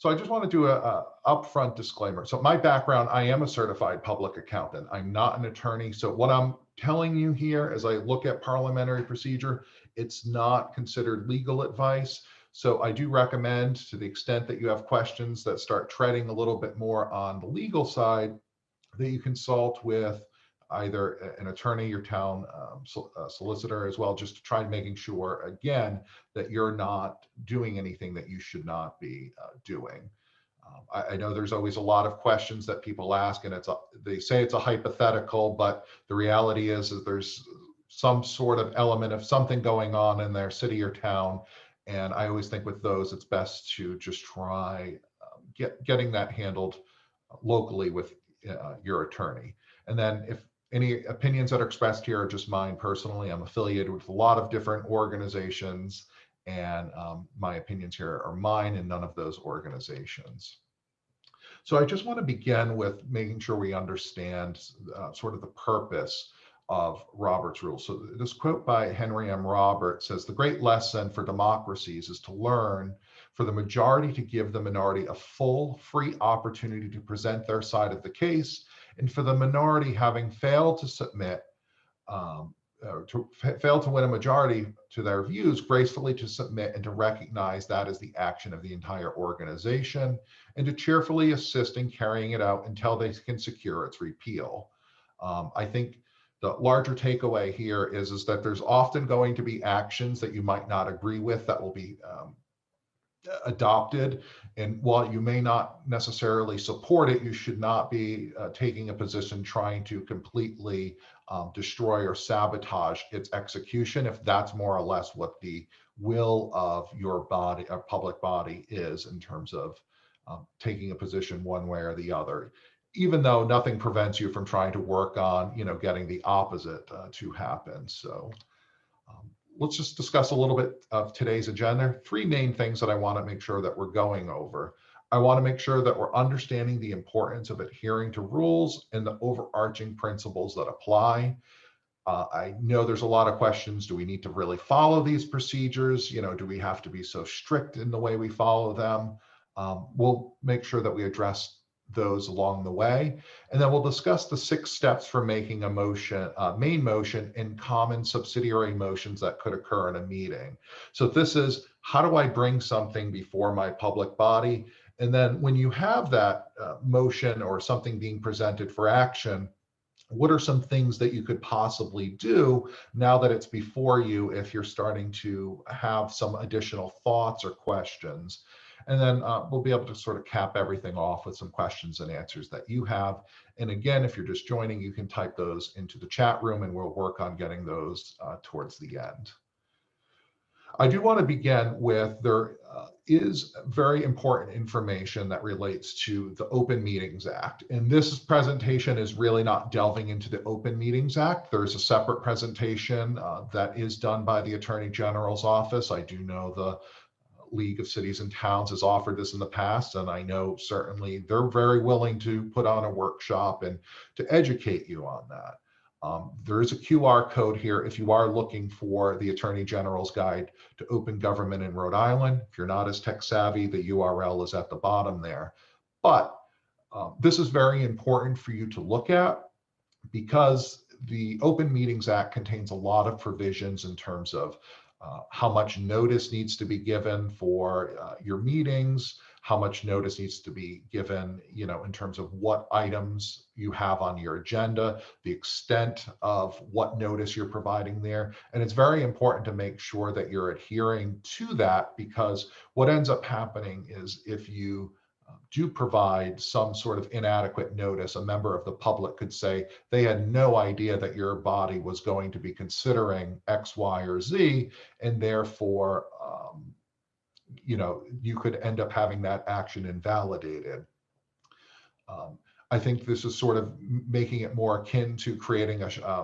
So I just want to do a upfront disclaimer. So my background, I am a certified public accountant. I'm not an attorney. So what I'm telling you here as I look at parliamentary procedure, it's not considered legal advice. So I do recommend, to the extent that you have questions that start treading a little bit more on the legal side, that you consult with either an attorney, your town solicitor as well, just to try making sure, again, that you're not doing anything that you should not be doing. I know there's always a lot of questions that people ask, and they say it's a hypothetical, but the reality is there's some sort of element of something going on in their city or town. And I always think with those, it's best to just try getting that handled locally with your attorney. And then if any opinions that are expressed here are just mine personally, I'm affiliated with a lot of different organizations, and my opinions here are mine and none of those organizations. So I just want to begin with making sure we understand sort of the purpose of Robert's Rules. So this quote by Henry M. Roberts says, "The great lesson for democracies is to learn for the majority to give the minority a full, free opportunity to present their side of the case, and for the minority, having failed to submit, fail to win a majority to their views, gracefully to submit and to recognize that as the action of the entire organization, and to cheerfully assist in carrying it out until they can secure its repeal." I think the larger takeaway here is that there's often going to be actions that you might not agree with that will be adopted. And while you may not necessarily support it, you should not be taking a position trying to completely destroy or sabotage its execution, if that's more or less what the will of your body, or public body, is in terms of taking a position one way or the other, even though nothing prevents you from trying to work on, getting the opposite to happen. So let's just discuss a little bit of today's agenda. Three main things that I want to make sure that we're going over. I want to make sure that we're understanding the importance of adhering to rules and the overarching principles that apply. I know there's a lot of questions. Do we need to really follow these procedures? Do we have to be so strict in the way we follow them? We'll make sure that we address those along the way. And then we'll discuss the 6 steps for making a motion, main motion, and common subsidiary motions that could occur in a meeting. So this is, how do I bring something before my public body? And then when you have that motion or something being presented for action, what are some things that you could possibly do now that it's before you if you're starting to have some additional thoughts or questions? And then we'll be able to sort of cap everything off with some questions and answers that you have. And again, if you're just joining, you can type those into the chat room and we'll work on getting those towards the end. I do want to begin with, there is very important information that relates to the Open Meetings Act. And this presentation is really not delving into the Open Meetings Act. There's a separate presentation that is done by the Attorney General's office. I do know the League of Cities and Towns has offered this in the past, and I know certainly they're very willing to put on a workshop and to educate you on that. There is a QR code here if you are looking for the Attorney General's Guide to Open Government in Rhode Island. If you're not as tech savvy, the URL is at the bottom there. But this is very important for you to look at, because the Open Meetings Act contains a lot of provisions in terms of how much notice needs to be given for your meetings, how much notice needs to be given, in terms of what items you have on your agenda, the extent of what notice you're providing there. And it's very important to make sure that you're adhering to that, because what ends up happening is if you do provide some sort of inadequate notice, a member of the public could say they had no idea that your body was going to be considering X, Y, or Z, and therefore, you could end up having that action invalidated. I think this is sort of making it more akin to creating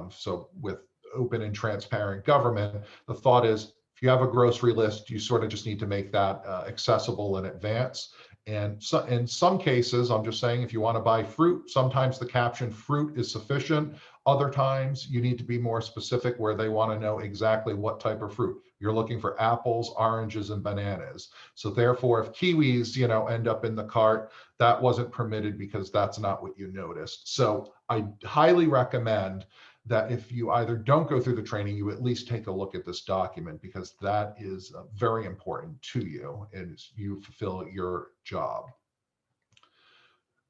so with open and transparent government, the thought is, if you have a grocery list, you sort of just need to make that accessible in advance. And so in some cases, I'm just saying, if you want to buy fruit, sometimes the caption fruit is sufficient. Other times you need to be more specific where they want to know exactly what type of fruit. You're looking for apples, oranges, and bananas. So therefore, if kiwis, end up in the cart, that wasn't permitted because that's not what you noticed. So I highly recommend that if you either don't go through the training, you at least take a look at this document, because that is very important to you as you fulfill your job.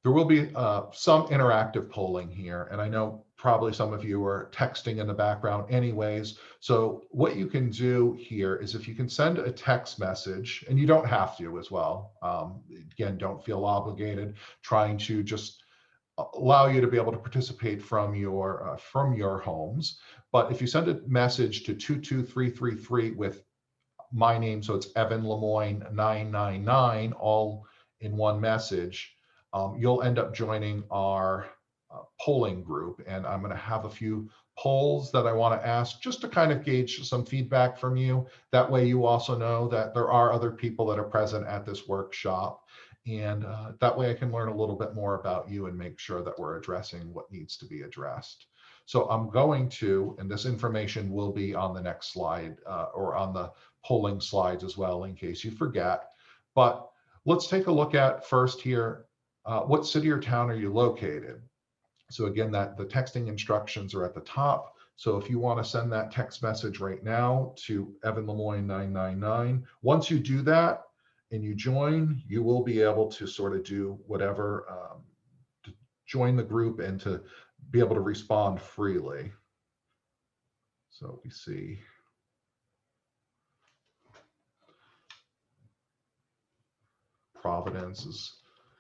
There will be some interactive polling here, and I know probably some of you are texting in the background anyways. So what you can do here is, if you can send a text message, and you don't have to as well, again, don't feel obligated, trying to just allow you to be able to participate from your homes. But if you send a message to 22333 with my name, so it's Evan Lemoine 999, all in one message, you'll end up joining our polling group. And I'm going to have a few polls that I want to ask, just to kind of gauge some feedback from you. That way you also know that there are other people that are present at this workshop. And that way I can learn a little bit more about you and make sure that we're addressing what needs to be addressed. So I'm going to, and this information will be on the next slide, or on the polling slides as well, in case you forget. But let's take a look at first here, what city or town are you located? So again, the texting instructions are at the top. So if you want to send that text message right now to Evan Lemoine 999, once you do that and you join, you will be able to sort of do whatever, to join the group and to be able to respond freely. So we see Providence is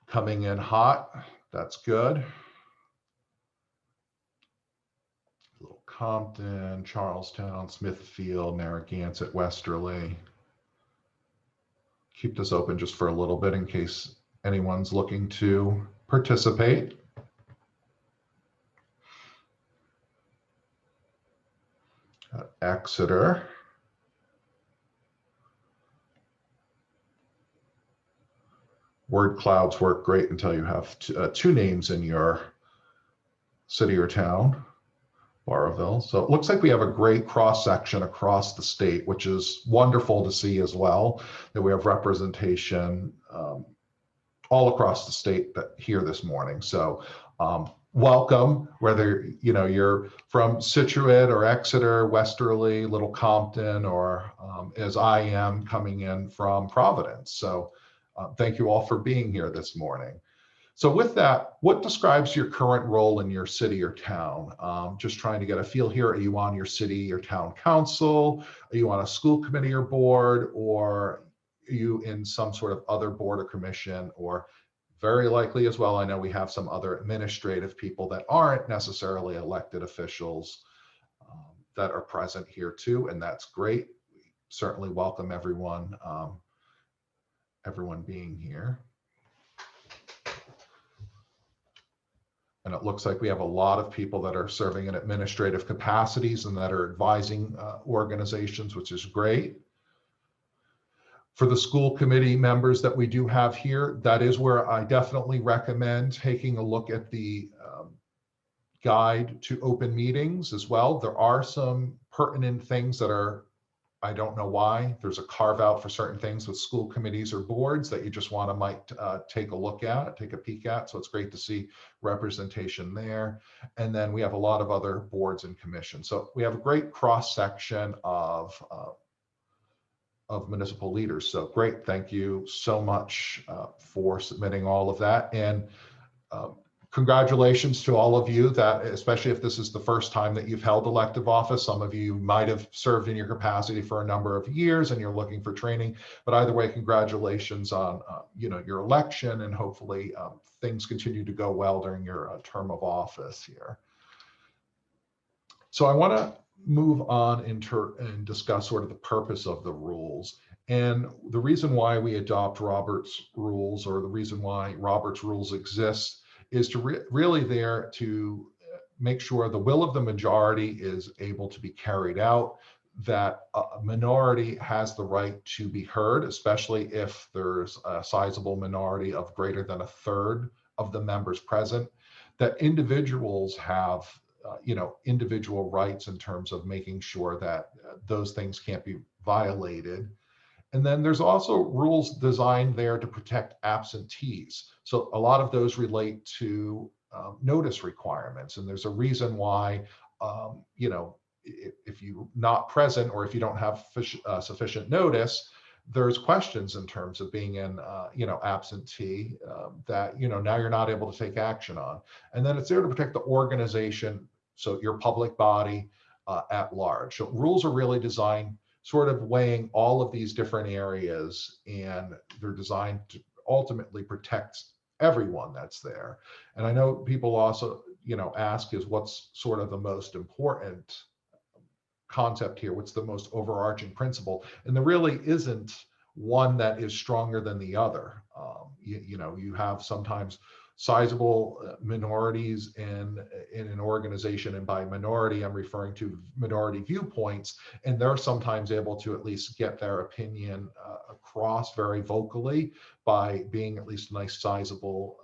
coming in hot. That's good. Little Compton, Charlestown, Smithfield, Narragansett, Westerly. Keep this open just for a little bit in case anyone's looking to participate. Exeter. Word clouds work great until you have two names in your city or town. Barville. So it looks like we have a great cross section across the state, which is wonderful to see as well, that we have representation all across the state here this morning. So welcome, whether you're from Scituate or Exeter, Westerly, Little Compton, or as I am, coming in from Providence. So thank you all for being here this morning. So with that, what describes your current role in your city or town? Just trying to get a feel here. Are you on your city or town council? Are you on a school committee or board? Or are you in some sort of other board or commission? Or very likely as well, I know we have some other administrative people that aren't necessarily elected officials that are present here too, and that's great. We certainly welcome everyone, everyone being here. And it looks like we have a lot of people that are serving in administrative capacities and that are advising organizations, which is great. For the school committee members that we do have here, that is where I definitely recommend taking a look at the guide to open meetings as well. There are some pertinent things that are, I don't know why, there's a carve out for certain things with school committees or boards that you just might take a look at, take a peek at. So it's great to see representation there. And then we have a lot of other boards and commissions. So we have a great cross section of municipal leaders. So great, thank you so much for submitting all of that. And congratulations to all of you that, especially if this is the first time that you've held elective office, some of you might have served in your capacity for a number of years and you're looking for training, but either way, congratulations on your election, and hopefully things continue to go well during your term of office here. So I want to move on and discuss sort of the purpose of the rules. And the reason why we adopt Robert's rules, or the reason why Robert's rules exist, is to really there to make sure the will of the majority is able to be carried out. that a minority has the right to be heard, especially if there's a sizable minority of greater than a third of the members present, that individuals have individual rights in terms of making sure that those things can't be violated. And then there's also rules designed there to protect absentees. So a lot of those relate to notice requirements. And there's a reason why, if you're not present or if you don't have sufficient notice, there's questions in terms of being in, absentee that, now you're not able to take action on. And then it's there to protect the organization, so your public body at large. So rules are really designed sort of weighing all of these different areas, and they're designed to ultimately protect everyone that's there. And I know people also, ask is what's sort of the most important concept here? What's the most overarching principle? And there really isn't one that is stronger than the other. You have sometimes sizable minorities in an organization, and by minority I'm referring to minority viewpoints, and they're sometimes able to at least get their opinion across very vocally by being at least a nice sizable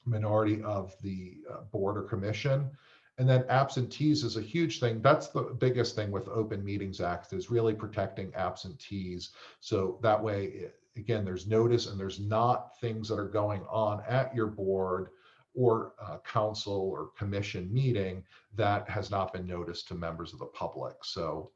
minority of the board or commission. And then absentees is a huge thing. That's the biggest thing with Open Meetings Act, is really protecting absentees. So that way, again, there's notice and there's not things that are going on at your board or council or commission meeting that has not been noticed to members of the public. So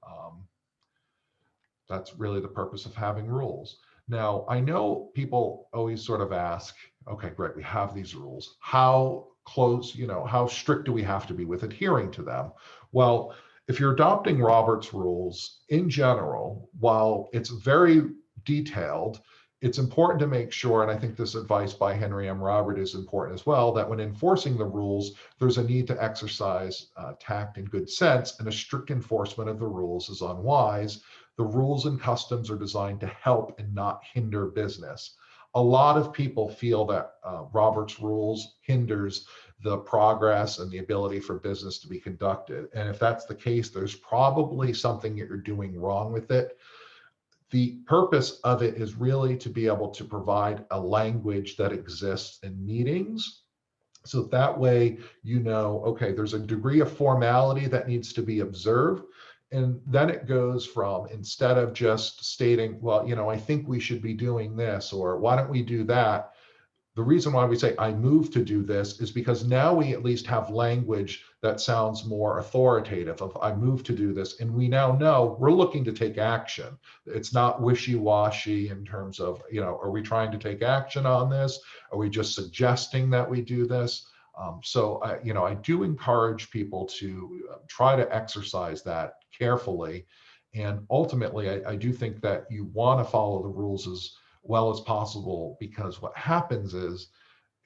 that's really the purpose of having rules. Now, I know people always sort of ask, okay, great, we have these rules. How close, how strict do we have to be with adhering to them? Well, if you're adopting Robert's rules in general, while it's very detailed, it's important to make sure, and I think this advice by Henry M. Robert is important as well, that when enforcing the rules, there's a need to exercise tact and good sense, and a strict enforcement of the rules is unwise. The rules and customs are designed to help and not hinder business. A lot of people feel that Robert's rules hinders the progress and the ability for business to be conducted. And if that's the case, there's probably something that you're doing wrong with it. The purpose of it is really to be able to provide a language that exists in meetings. So that way, okay, there's a degree of formality that needs to be observed. And then it goes from, instead of just stating, well, I think we should be doing this, or why don't we do that? The reason why we say, I move to do this, is because now we at least have language that sounds more authoritative of, I move to do this. And we now know we're looking to take action. It's not wishy-washy in terms of, are we trying to take action on this? Are we just suggesting that we do this? So I do encourage people to try to exercise that carefully. And ultimately, I do think that you want to follow the rules as well as possible, because what happens is,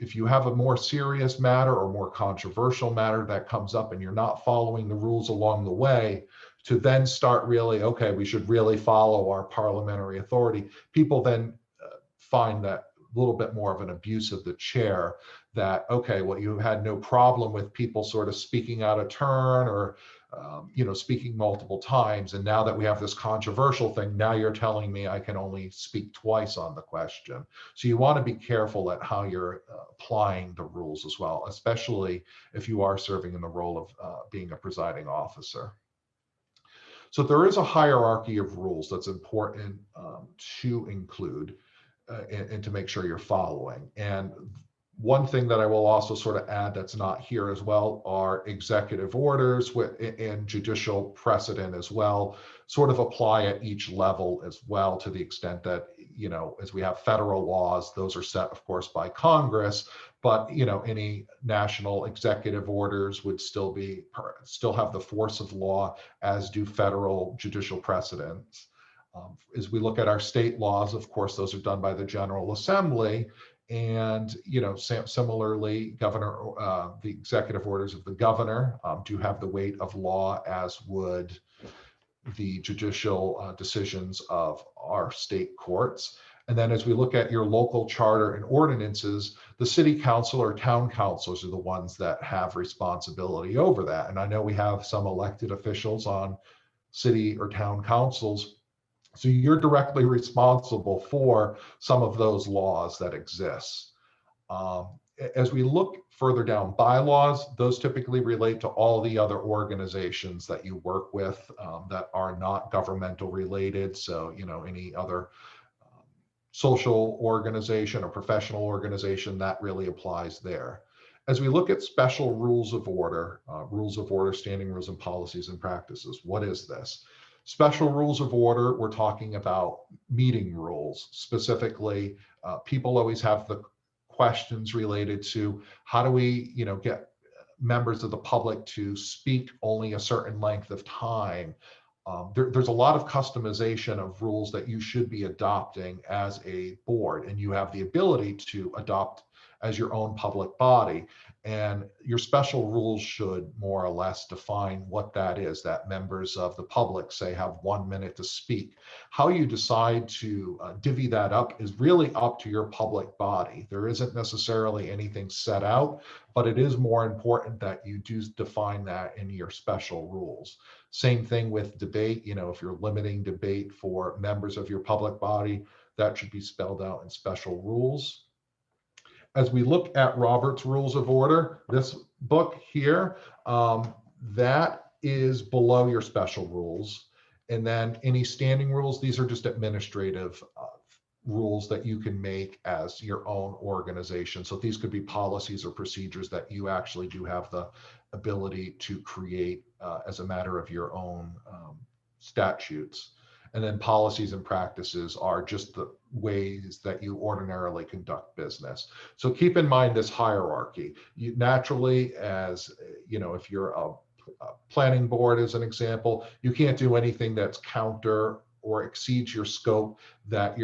if you have a more serious matter or more controversial matter that comes up and you're not following the rules along the way, to then start really, okay, we should really follow our parliamentary authority, people then find that a little bit more of an abuse of the chair, that, okay, well, you had no problem with people sort of speaking out of turn or speaking multiple times, and now that we have this controversial thing, now you're telling me I can only speak twice on the question. So you want to be careful at how you're applying the rules as well, especially if you are serving in the role of being a presiding officer. So there is a hierarchy of rules that's important to include and to make sure you're following. And one thing that I will also sort of add that's not here as well are executive orders and judicial precedent as well, sort of apply at each level as well, to the extent that, as we have federal laws, those are set, of course, by Congress, but, any national executive orders would still have the force of law, as do federal judicial precedents. As we look at our state laws, of course, those are done by the General Assembly. And, similarly, the executive orders of the governor do have the weight of law, as would the judicial decisions of our state courts. And then as we look at your local charter and ordinances, the city council or town councils are the ones that have responsibility over that. And I know we have some elected officials on city or town councils. So you're directly responsible for some of those laws that exist. As we look further down, bylaws, those typically relate to all the other organizations that you work with that are not governmental related. So, any other social organization or professional organization, that really applies there. As we look at special rules of order, standing rules and policies and practices, what is this? Special rules of order, we're talking about meeting rules. Specifically, people always have the questions related to how do we, get members of the public to speak only a certain length of time. There's a lot of customization of rules that you should be adopting as a board, and you have the ability to adopt as your own public body. And your special rules should more or less define what that is, that members of the public, say, have 1 minute to speak. How you decide to divvy that up is really up to your public body. There isn't necessarily anything set out, but it is more important that you do define that in your special rules. Same thing with debate. If you're limiting debate for members of your public body, that should be spelled out in special rules. As we look at Robert's Rules of Order, this book here, that is below your special rules. And then any standing rules, these are just administrative rules that you can make as your own organization. So these could be policies or procedures that you actually do have the ability to create as a matter of your own statutes. And then policies and practices are just the ways that you ordinarily conduct business. So keep in mind this hierarchy. You naturally, as if you're a planning board as an example, you can't do anything that's counter or exceeds your scope that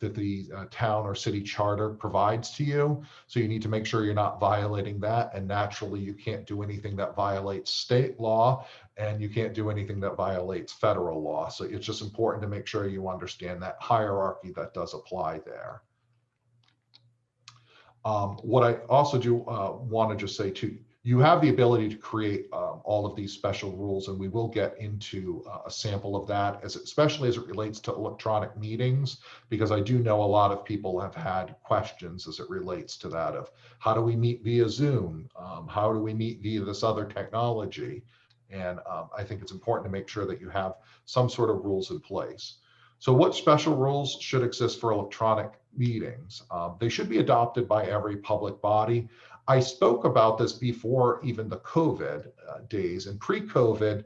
the town or city charter provides to you. So you need to make sure you're not violating that. And naturally, you can't do anything that violates state law, and you can't do anything that violates federal law. So it's just important to make sure you understand that hierarchy that does apply there. What I also do want to just say too, you have the ability to create all of these special rules, and we will get into a sample of that, especially as it relates to electronic meetings, because I do know a lot of people have had questions as it relates to that of how do we meet via Zoom? How do we meet via this other technology? And I think it's important to make sure that you have some sort of rules in place. So what special rules should exist for electronic meetings? They should be adopted by every public body. I spoke about this before even the COVID days. And pre-COVID,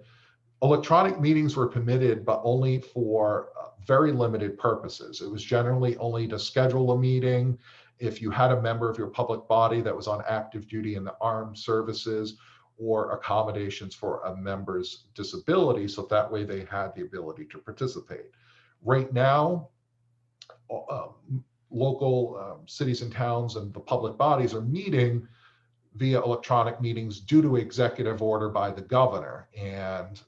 electronic meetings were permitted, but only for very limited purposes. It was generally only to schedule a meeting if you had a member of your public body that was on active duty in the armed services, or accommodations for a member's disability, so that way they had the ability to participate. Right now, local cities and towns and the public bodies are meeting via electronic meetings due to executive order by the governor. And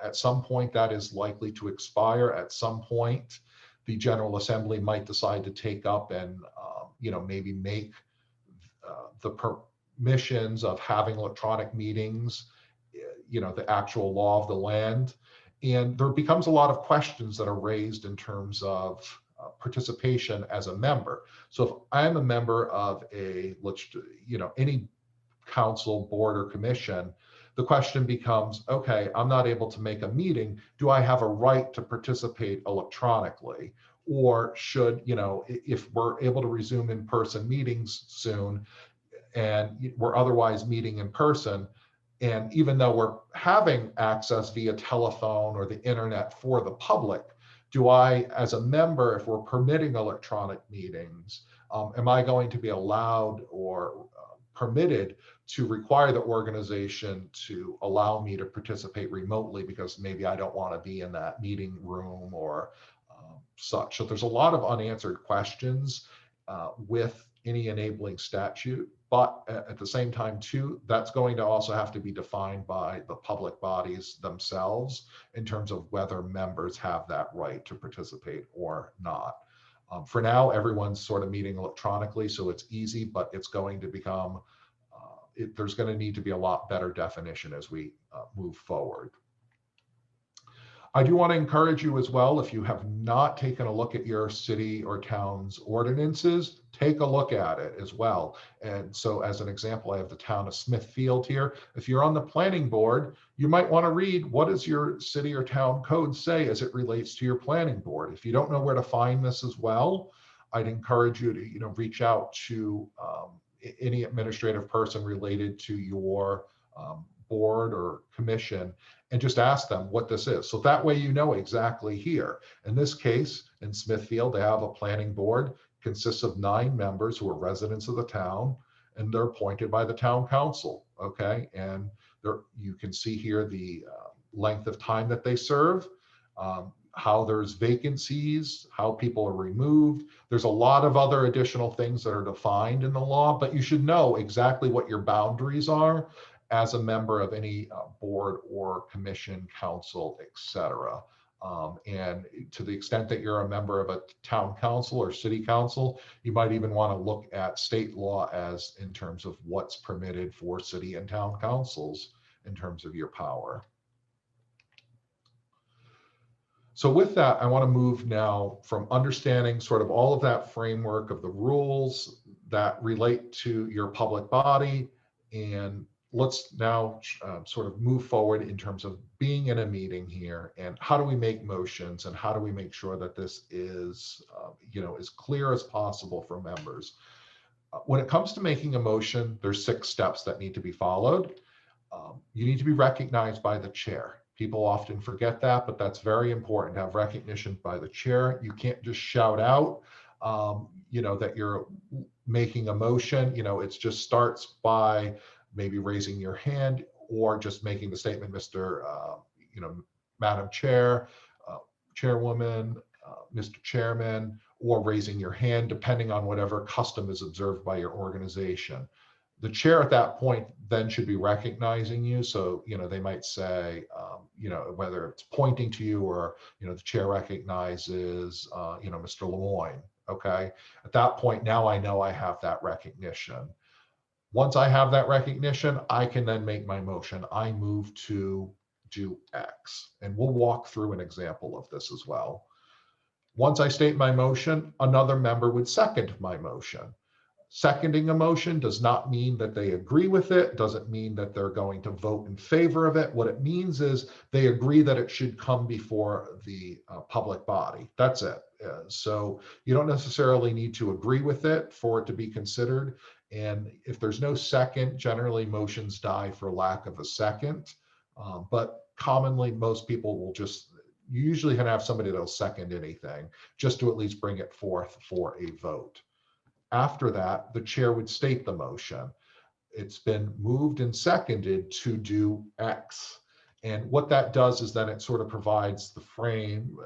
at some point that is likely to expire. At some point, the General Assembly might decide to take up and maybe make the permissions of having electronic meetings, the actual law of the land. And there becomes a lot of questions that are raised in terms of participation as a member. So if I'm a member of any council, board, or commission, the question becomes, okay, I'm not able to make a meeting. Do I have a right to participate electronically? Or should, if we're able to resume in-person meetings soon, and we're otherwise meeting in person, and even though we're having access via telephone or the internet for the public, do I, as a member, if we're permitting electronic meetings, am I going to be allowed or permitted to require the organization to allow me to participate remotely because maybe I don't want to be in that meeting room or such? So there's a lot of unanswered questions with any enabling statute. But at the same time, too, that's going to also have to be defined by the public bodies themselves in terms of whether members have that right to participate or not. For now, everyone's sort of meeting electronically, so it's easy, but it's going to become, there's going to need to be a lot better definition as we move forward. I do want to encourage you as well, if you have not taken a look at your city or town's ordinances, take a look at it as well. And so as an example, I have the town of Smithfield here. If you're on the planning board, you might want to read, what does your city or town code say as it relates to your planning board? If you don't know where to find this as well, I'd encourage you to reach out to any administrative person related to your board or commission and just ask them what this is. So that way you know exactly here. In this case, in Smithfield, they have a planning board, consists of 9 members who are residents of the town, and they're appointed by the town council, okay? And there, you can see here the length of time that they serve, how there's vacancies, how people are removed. There's a lot of other additional things that are defined in the law, but you should know exactly what your boundaries are as a member of any board or commission, council, etc. And to the extent that you're a member of a town council or city council, you might even want to look at state law as in terms of what's permitted for city and town councils in terms of your power. So with that, I want to move now from understanding sort of all of that framework of the rules that relate to your public body, and let's now sort of move forward in terms of being in a meeting here, and how do we make motions, and how do we make sure that this is, as clear as possible for members. When it comes to making a motion, there's 6 steps that need to be followed. You need to be recognized by the chair. People often forget that, but that's very important to have recognition by the chair. You can't just shout out, that you're making a motion. It just starts by maybe raising your hand or just making the statement, Madam Chair, Chairwoman, Mr. Chairman, or raising your hand, depending on whatever custom is observed by your organization. The chair at that point then should be recognizing you. So, they might say, whether it's pointing to you or, the chair recognizes, Mr. Lemoine. Okay. At that point, now I know I have that recognition. Once I have that recognition, I can then make my motion. I move to do X, and we'll walk through an example of this as well. Once I state my motion, another member would second my motion. Seconding a motion does not mean that they agree with it, doesn't mean that they're going to vote in favor of it. What it means is they agree that it should come before the public body. That's it. So you don't necessarily need to agree with it for it to be considered. And if there's no second, generally motions die for lack of a second. But commonly, most people will you usually can have somebody that'll second anything just to at least bring it forth for a vote. After that, the chair would state the motion. It's been moved and seconded to do X. And what that does is then it sort of provides the frame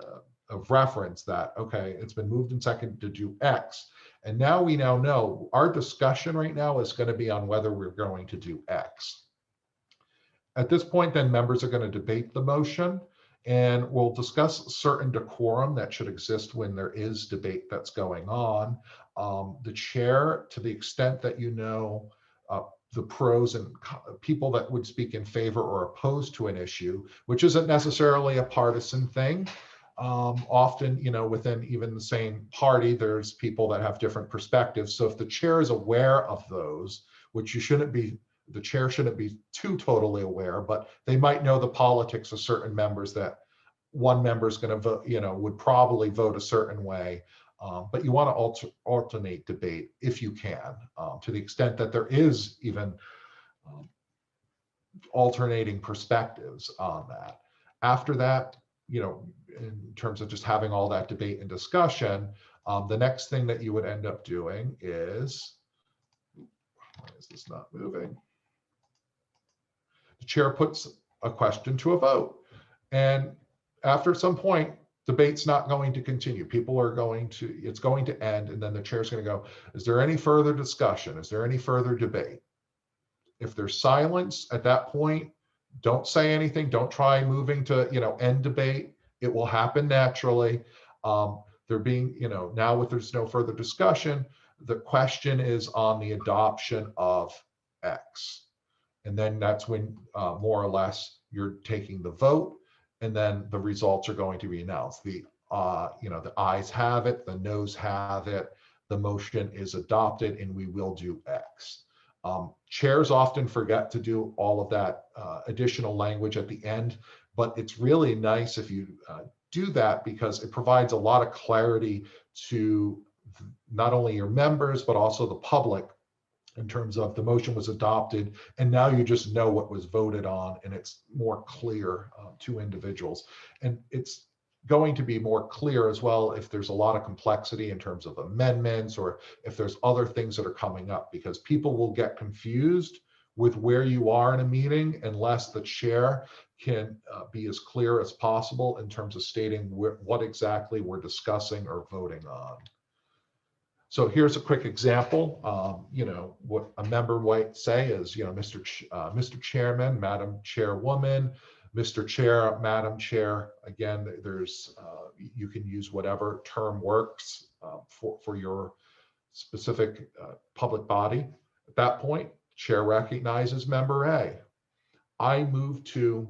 of reference that, okay, it's been moved and seconded to do X. And now we know our discussion right now is going to be on whether we're going to do X. At this point, then members are going to debate the motion, and we'll discuss certain decorum that should exist when there is debate that's going on. The chair, to the extent that the pros and people that would speak in favor or opposed to an issue, which isn't necessarily a partisan thing. Often, within even the same party, there's people that have different perspectives. So if the chair is aware of those, which the chair shouldn't be too totally aware, but they might know the politics of certain members, that one member is going to vote, would probably vote a certain way. But you want to alternate debate if you can, to the extent that there is even alternating perspectives on that. After that, in terms of just having all that debate and discussion, the next thing that you would end up doing is, why is this not moving? The chair puts a question to a vote. And after some point, debate's not going to continue. It's going to end, and then the chair's going to go, is there any further discussion? Is there any further debate? If there's silence at that point, don't say anything. Don't try moving to, end debate. It will happen naturally. Now if there's no further discussion, the question is on the adoption of X. And then that's when more or less you're taking the vote. and then the results are going to be announced. The ayes have it, the noes have it, the motion is adopted, and we will do X. Chairs often forget to do all of that additional language at the end, but it's really nice if you do that, because it provides a lot of clarity to not only your members, but also the public, in terms of the motion was adopted, and now you just know what was voted on, and it's more clear to individuals. And it's going to be more clear as well if there's a lot of complexity in terms of amendments, or if there's other things that are coming up, because people will get confused with where you are in a meeting unless the chair can be as clear as possible in terms of stating what exactly we're discussing or voting on. So here's a quick example. What a member might say is, Mr. Chairman, Madam Chairwoman, Mr. Chair, Madam Chair. Again, there's you can use whatever term works for your specific public body. At that point, Chair recognizes Member A. I move to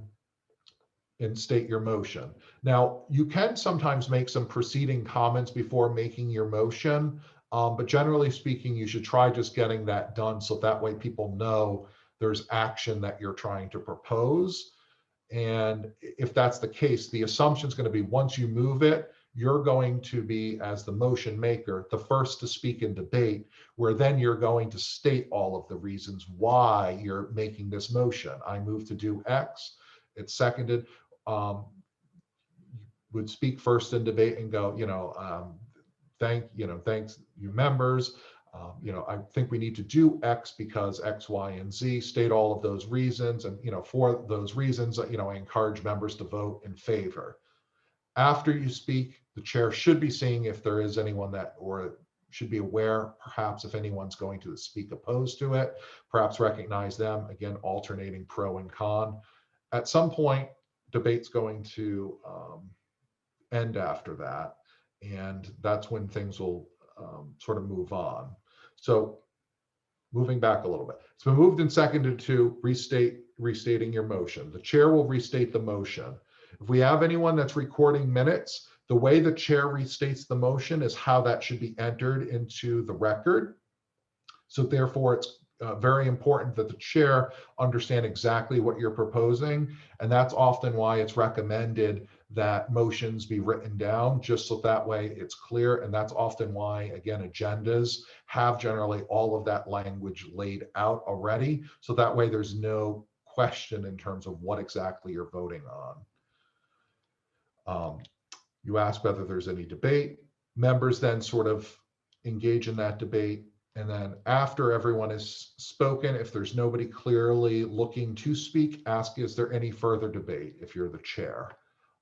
state your motion. Now, you can sometimes make some preceding comments before making your motion. But generally speaking, you should try just getting that done, so that way people know there's action that you're trying to propose. And if that's the case, the assumption is going to be, once you move it, you're going to be, as the motion maker, the first to speak in debate, where then you're going to state all of the reasons why you're making this motion. I move to do X. It's seconded. Would speak first in debate and go, thanks you members. I think we need to do X because X, Y, and Z. State all of those reasons, and for those reasons, I encourage members to vote in favor. After you speak, the chair should be seeing if there is anyone that, or should be aware, perhaps, if anyone's going to speak opposed to it. Perhaps recognize them. Again, alternating pro and con. At some point, debate's going to end after that. And that's when things will sort of move on. So moving back a little bit, it's been moved and seconded to restating your motion. The chair will restate the motion. If we have anyone that's recording minutes, the way the chair restates the motion is how that should be entered into the record. So therefore, it's very important that the chair understand exactly what you're proposing. And that's often why it's recommended that motions be written down, just so that way it's clear. And that's often why, again, agendas have generally all of that language laid out already. So that way there's no question in terms of what exactly you're voting on. You ask whether there's any debate. Members then sort of engage in that debate. And then after everyone has spoken, if there's nobody clearly looking to speak, ask, is there any further debate if you're the chair?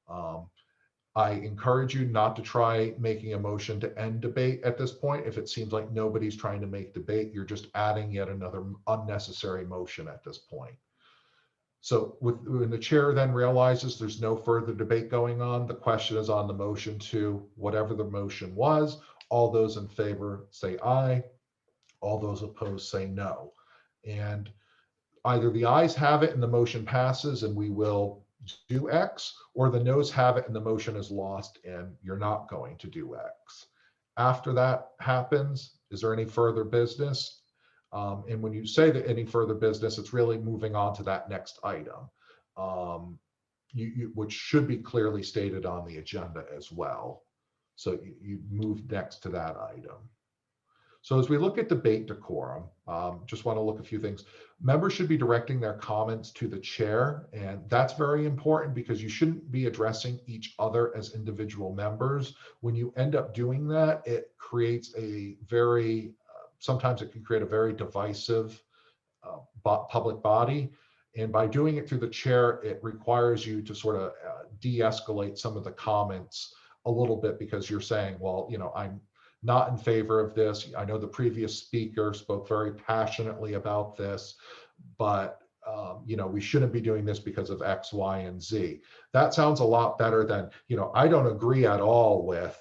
I encourage you not to try making a motion to end debate at this point. If it seems like nobody's trying to make debate, you're just adding yet another unnecessary motion at this point. So when the chair then realizes there's no further debate going on, the question is on the motion to whatever the motion was. All those in favor say aye. All those opposed say no. And either the ayes have it and the motion passes and we will do X, or the noes have it and the motion is lost and you're not going to do X. After that happens, is there any further business? And when you say that any further business, it's really moving on to that next item, which should be clearly stated on the agenda as well. So you move next to that item. So as we look at debate decorum, just want to look at a few things. Members should be directing their comments to the chair, and that's very important because you shouldn't be addressing each other as individual members. When you end up doing that, it creates a very, sometimes it can create a very divisive public body. And by doing it through the chair, it requires you to sort of de-escalate some of the comments a little bit, because you're saying, well, I'm not in favor of this. I know the previous speaker spoke very passionately about this, but we shouldn't be doing this because of X, Y, and Z. That sounds a lot better than, I don't agree at all with,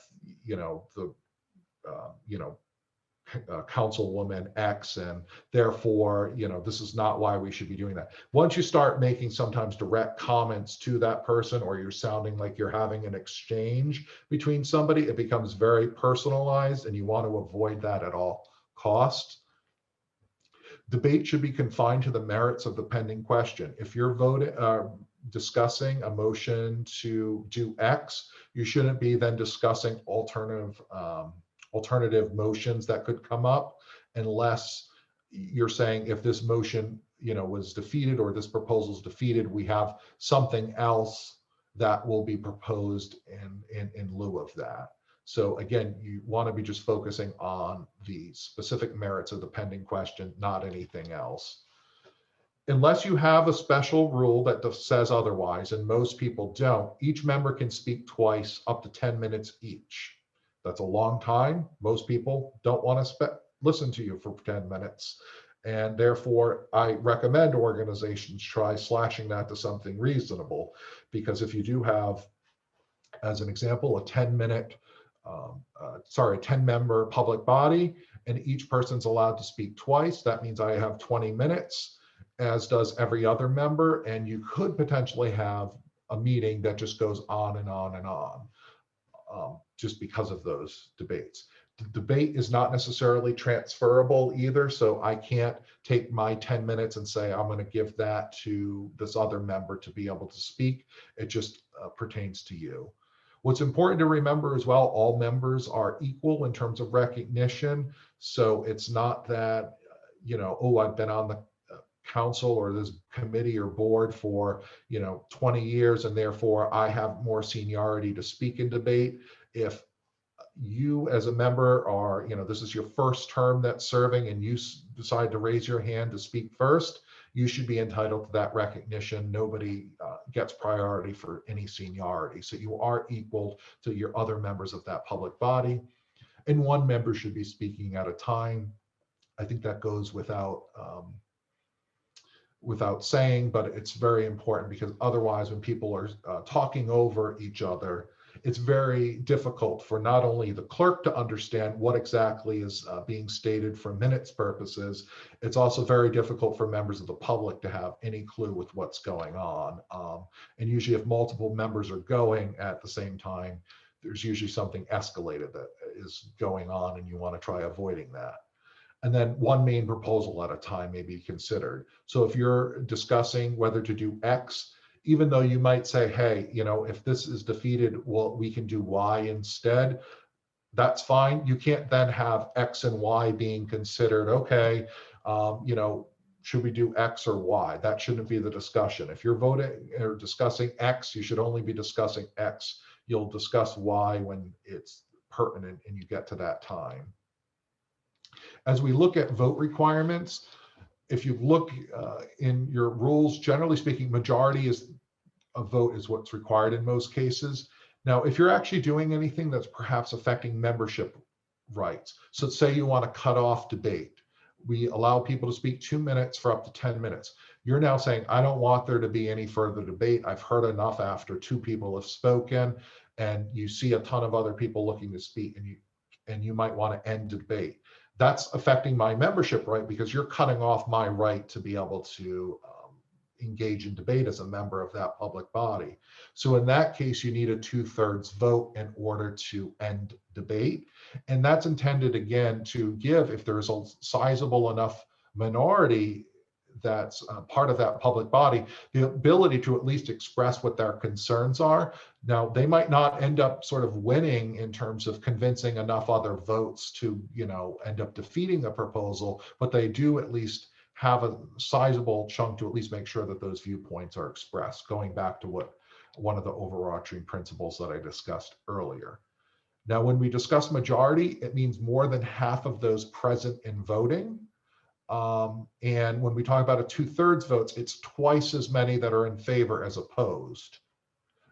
Councilwoman X, and therefore, this is not why we should be doing that. Once you start making sometimes direct comments to that person, or you're sounding like you're having an exchange between somebody, it becomes very personalized, and you want to avoid that at all costs. Debate should be confined to the merits of the pending question. If you're discussing a motion to do X, you shouldn't be then discussing alternative motions that could come up, unless you're saying, if this motion was defeated, or this proposal is defeated, we have something else that will be proposed in lieu of that. So again, you want to be just focusing on the specific merits of the pending question, not anything else. Unless you have a special rule that says otherwise, and most people don't, each member can speak twice, up to 10 minutes each. That's a long time. Most people don't want to listen to you for 10 minutes. And therefore, I recommend organizations try slashing that to something reasonable, because if you do have, as an example, a 10-member public body, and each person's allowed to speak twice, that means I have 20 minutes, as does every other member, and you could potentially have a meeting that just goes on and on and on, just because of those debates. The debate is not necessarily transferable either, so I can't take my 10 minutes and say I'm going to give that to this other member to be able to speak. It just pertains to you. What's important to remember as well, all members are equal in terms of recognition. So it's not that, oh, I've been on the council or this committee or board for 20 years, and therefore I have more seniority to speak in debate. If you as a member are, this is your first term that's serving, and you decide to raise your hand to speak first, you should be entitled to that recognition. Nobody gets priority for any seniority. So you are equal to your other members of that public body, and one member should be speaking at a time. I think that goes without saying, but it's very important, because otherwise, when people are talking over each other, it's very difficult for not only the clerk to understand what exactly is being stated for minutes purposes, it's also very difficult for members of the public to have any clue with what's going on. And usually if multiple members are going at the same time, there's usually something escalated that is going on, and you want to try avoiding that. And then one main proposal at a time may be considered. So if you're discussing whether to do X, even though you might say, hey, if this is defeated, well, we can do Y instead, that's fine. You can't then have X and Y being considered. Okay, should we do X or Y? That shouldn't be the discussion. If you're voting or discussing X, you should only be discussing X. You'll discuss Y when it's pertinent and you get to that time. As we look at vote requirements, if you look in your rules, generally speaking, majority is a vote is what's required in most cases. Now, if you're actually doing anything that's perhaps affecting membership rights, so say you want to cut off debate, we allow people to speak 2 minutes for up to 10 minutes. You're now saying, I don't want there to be any further debate. I've heard enough after 2 people have spoken, and you see a ton of other people looking to speak, and you might want to end debate. That's affecting my membership right, because you're cutting off my right to be able to engage in debate as a member of that public body. So in that case, you need a 2/3 vote in order to end debate. And that's intended, again, to give, if there's a sizable enough minority that's part of that public body, the ability to at least express what their concerns are. Now, they might not end up sort of winning in terms of convincing enough other votes to, end up defeating the proposal, but they do at least have a sizable chunk to at least make sure that those viewpoints are expressed, going back to one of the overarching principles that I discussed earlier. Now, when we discuss majority, it means more than half of those present in voting. And when we talk about a 2/3 votes, it's twice as many that are in favor as opposed.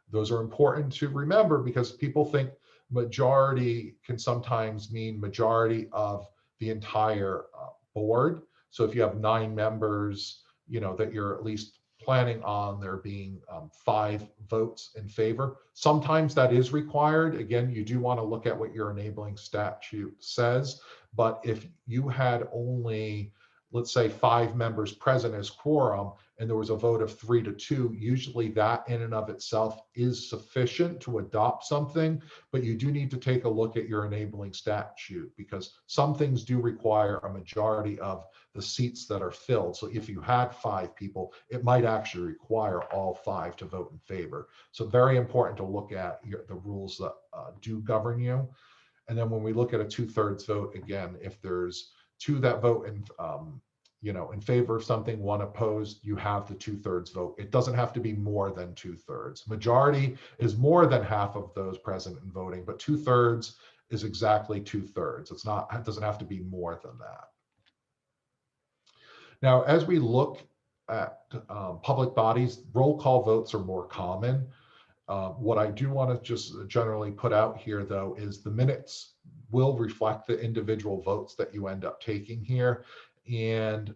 Those are important to remember, because people think majority can sometimes mean majority of the entire board. So if you have 9 members, that you're at least planning on there being 5 votes in favor. Sometimes that is required. Again, you do want to look at what your enabling statute says, but if you had only, let's say, 5 members present as quorum, and there was a vote of 3 to 2, usually that in and of itself is sufficient to adopt something, but you do need to take a look at your enabling statute, because some things do require a majority of the seats that are filled. So if you had 5 people, it might actually require all 5 to vote in favor. So very important to look at the rules that do govern you. And then when we look at a 2/3 vote, again, if there's 2 that vote in in favor of something, 1 opposed, you have the 2/3 vote. It doesn't have to be more than 2/3. Majority is more than half of those present and voting, but 2/3 is exactly 2/3. It doesn't have to be more than that. Now, as we look at public bodies, roll call votes are more common. What I do want to just generally put out here, though, is the minutes will reflect the individual votes that you end up taking here. And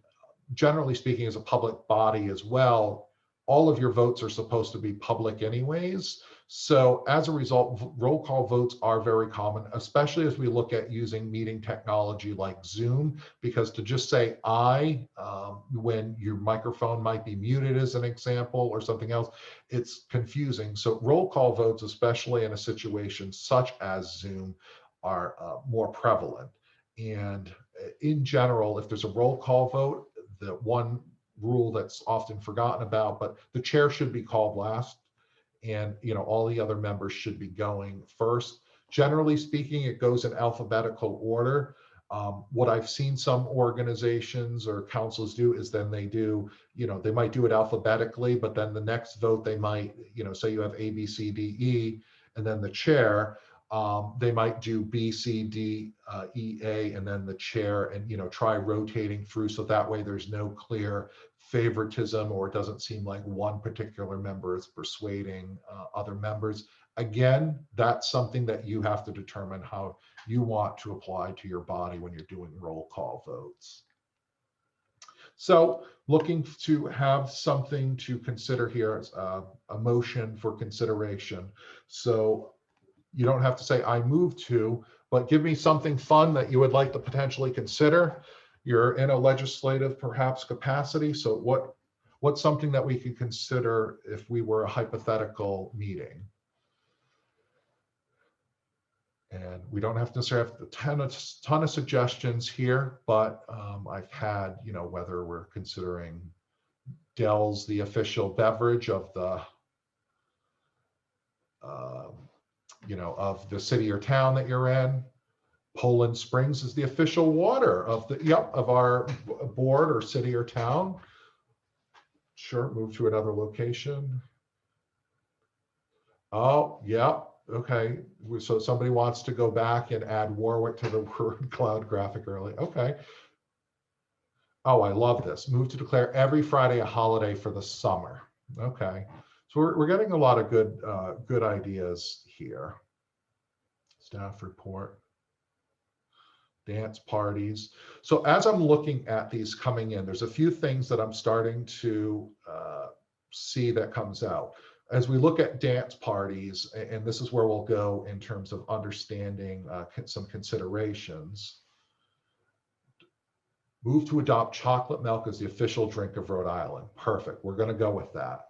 generally speaking, as a public body as well, all of your votes are supposed to be public anyways. So as a result, roll call votes are very common, especially as we look at using meeting technology like Zoom, because to just say "I" when your microphone might be muted as an example or something else, it's confusing. So roll call votes, especially in a situation such as Zoom, are more prevalent. And in general, if there's a roll call vote, the one rule that's often forgotten about, but the chair should be called last, and all the other members should be going first. Generally speaking, it goes in alphabetical order. What I've seen some organizations or councils do is then they do, they might do it alphabetically, but then the next vote they might, say you have A, B, C, D, E, and then the chair, they might do B, C, D, E, A, and then the chair, and try rotating through, so that way there's no clear favoritism, or it doesn't seem like one particular member is persuading other members. Again, that's something that you have to determine how you want to apply to your body when you're doing roll call votes. So looking to have something to consider here as a motion for consideration. So you don't have to say "I move to," but give me something fun that you would like to potentially consider. You're in a legislative perhaps capacity. So what's something that we could consider if we were a hypothetical meeting? And we don't have to necessarily have a ton of suggestions here, but I've had, whether we're considering Dell's the official beverage of the of the city or town that you're in. Poland Springs is the official water of our board or city or town. Sure, move to another location. Oh, yeah, okay. So somebody wants to go back and add Warwick to the word cloud graphic early. Okay. Oh, I love this. Move to declare every Friday a holiday for the summer. Okay. So we're getting a lot of good ideas here. Staff report, dance parties. So as I'm looking at these coming in, there's a few things that I'm starting to see that comes out. As we look at dance parties, and this is where we'll go in terms of understanding some considerations. Move to adopt chocolate milk as the official drink of Rhode Island. Perfect. We're going to go with that.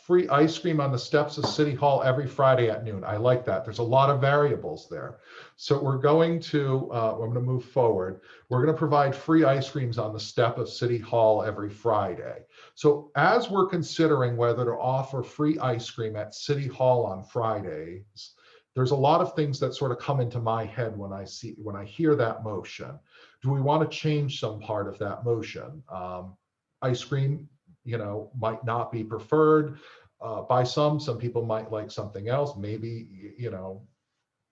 Free ice cream on the steps of City Hall every Friday at noon. I like that. There's a lot of variables there. So we're going to, I'm going to move forward. We're going to provide free ice creams on the step of City Hall every Friday. So as we're considering whether to offer free ice cream at City Hall on Fridays, there's a lot of things that sort of come into my head when I hear that motion. Do we want to change some part of that motion? Ice cream, might not be preferred by some. Some people might like something else. Maybe,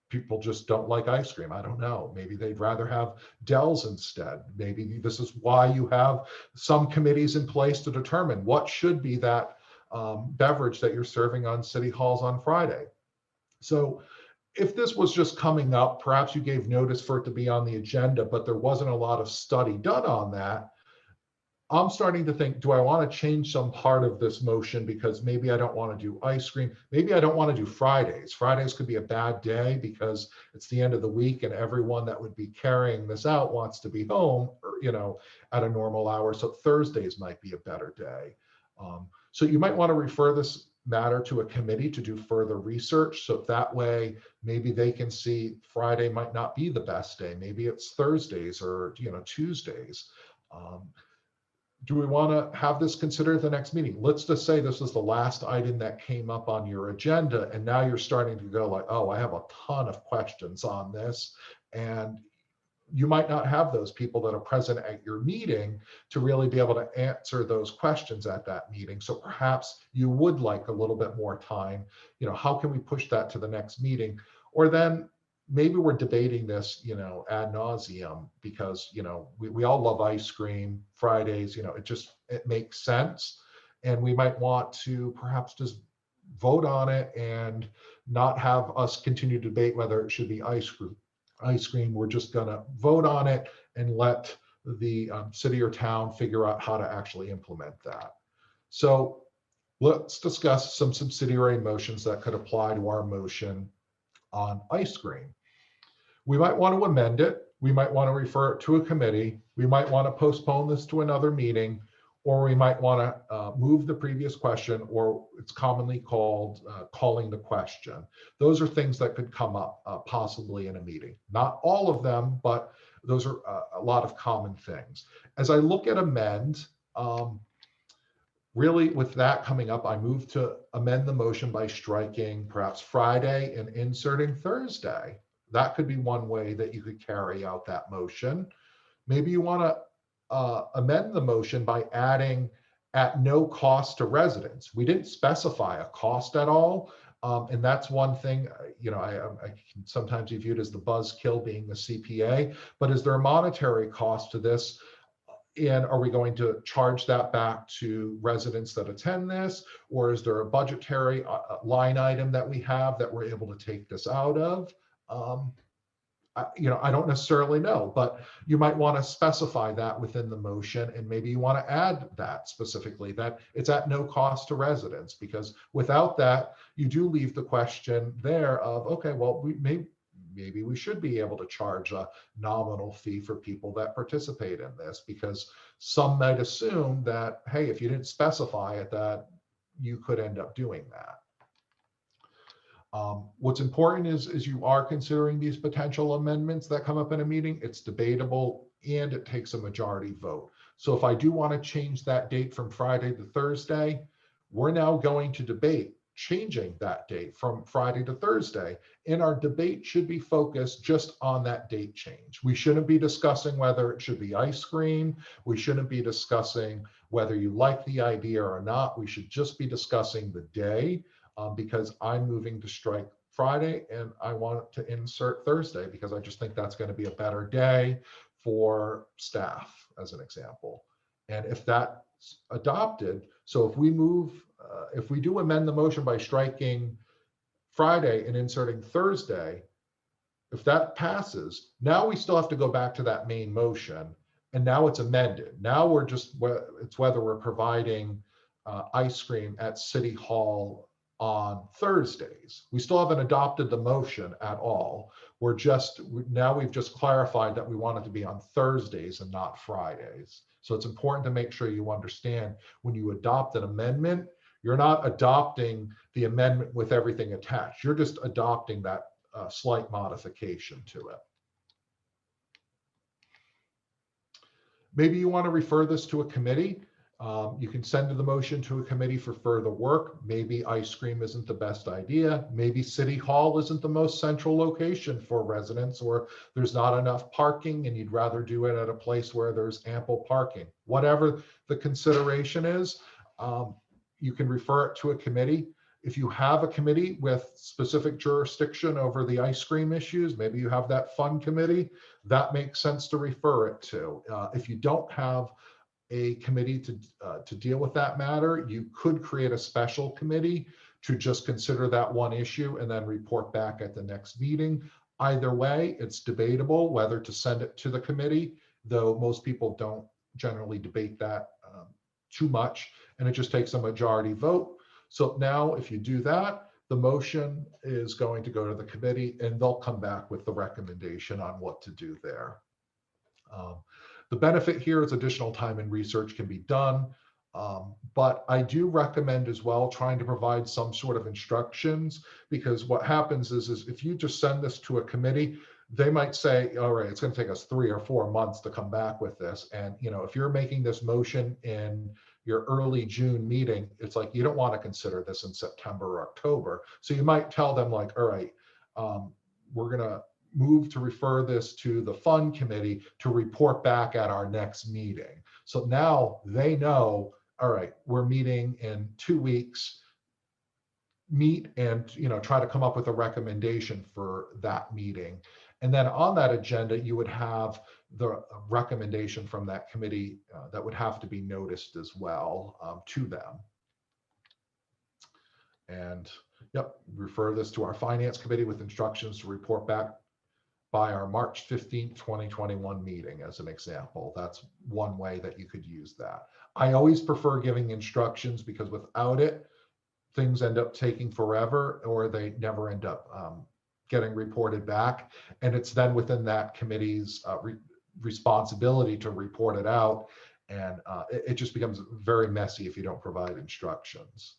people just don't like ice cream. I don't know. Maybe they'd rather have Dells instead. Maybe this is why you have some committees in place to determine what should be that beverage that you're serving on City Halls on Friday. So if this was just coming up, perhaps you gave notice for it to be on the agenda, but there wasn't a lot of study done on that. I'm starting to think, do I want to change some part of this motion because maybe I don't want to do ice cream? Maybe I don't want to do Fridays. Fridays could be a bad day because it's the end of the week and everyone that would be carrying this out wants to be home, or, at a normal hour. So Thursdays might be a better day. So you might want to refer this matter to a committee to do further research. So that way, maybe they can see Friday might not be the best day. Maybe it's Thursdays or, Tuesdays. Do we want to have this considered at the next meeting? Let's just say this is the last item that came up on your agenda, and now you're starting to go like, oh, I have a ton of questions on this. And you might not have those people that are present at your meeting to really be able to answer those questions at that meeting. So perhaps you would like a little bit more time. How can we push that to the next meeting? Or then maybe we're debating this, ad nauseum because, we all love ice cream Fridays, it makes sense. And we might want to perhaps just vote on it and not have us continue to debate whether it should be ice cream. We're just going to vote on it and let the city or town figure out how to actually implement that. So let's discuss some subsidiary motions that could apply to our motion on ice cream. We might want to amend it. We might want to refer it to a committee. We might want to postpone this to another meeting, or we might want to move the previous question, or it's commonly called calling the question. Those are things that could come up possibly in a meeting. Not all of them, but those are a lot of common things. As I look at amend, really with that coming up, I move to amend the motion by striking perhaps Friday and inserting Thursday. That could be one way that you could carry out that motion. Maybe you want to amend the motion by adding at no cost to residents. We didn't specify a cost at all. And that's one thing, I can sometimes be viewed as the buzzkill being the CPA, but is there a monetary cost to this? And are we going to charge that back to residents that attend this? Or is there a budgetary line item that we have that we're able to take this out of? I don't necessarily know, but you might want to specify that within the motion, and maybe you want to add that specifically, that it's at no cost to residents, because without that, you do leave the question there of, okay, well, maybe we should be able to charge a nominal fee for people that participate in this, because some might assume that, hey, if you didn't specify it, that you could end up doing that. What's important is you are considering these potential amendments that come up in a meeting. It's debatable and it takes a majority vote. So if I do want to change that date from Friday to Thursday, we're now going to debate changing that date from Friday to Thursday. And our debate should be focused just on that date change. We shouldn't be discussing whether it should be ice cream. We shouldn't be discussing whether you like the idea or not. We should just be discussing the day. Because I'm moving to strike Friday and I want to insert Thursday because I just think that's going to be a better day for staff, as an example. And if that's adopted, so if we do amend the motion by striking Friday and inserting Thursday, if that passes, now we still have to go back to that main motion, and now it's amended. Now it's whether we're providing ice cream at City Hall on Thursdays. We still haven't adopted the motion at all. We've just clarified that we want it to be on Thursdays and not Fridays. So it's important to make sure you understand when you adopt an amendment, you're not adopting the amendment with everything attached. You're just adopting that slight modification to it. Maybe you want to refer this to a committee. You can send the motion to a committee for further work. Maybe ice cream isn't the best idea. Maybe City Hall isn't the most central location for residents, or there's not enough parking and you'd rather do it at a place where there's ample parking. Whatever the consideration is, you can refer it to a committee. If you have a committee with specific jurisdiction over the ice cream issues, maybe you have that fund committee, that makes sense to refer it to. If you don't have a committee to deal with that matter, you could create a special committee to just consider that one issue and then report back at the next meeting. Either way, it's debatable whether to send it to the committee, though most people don't generally debate that too much, and it just takes a majority vote. So now if you do that, the motion is going to go to the committee and they'll come back with the recommendation on what to do there. The benefit here is additional time and research can be done. But I do recommend as well trying to provide some sort of instructions, because what happens is if you just send this to a committee, they might say, all right, it's going to take us 3 or 4 months to come back with this. And, you know, if you're making this motion in your early June meeting, it's like, you don't want to consider this in September or October. So you might tell them like, all right, we're going to move to refer this to the fund committee to report back at our next meeting. So now they know, all right, we're meeting in 2 weeks, meet and, you know, try to come up with a recommendation for that meeting. And then on that agenda, you would have the recommendation from that committee that would have to be noticed as well to them. And yep, refer this to our finance committee with instructions to report back by our March 15th, 2021 meeting, as an example. That's one way that you could use that. I always prefer giving instructions, because without it, things end up taking forever, or they never end up getting reported back. And it's then within that committee's responsibility to report it out. And it just becomes very messy if you don't provide instructions.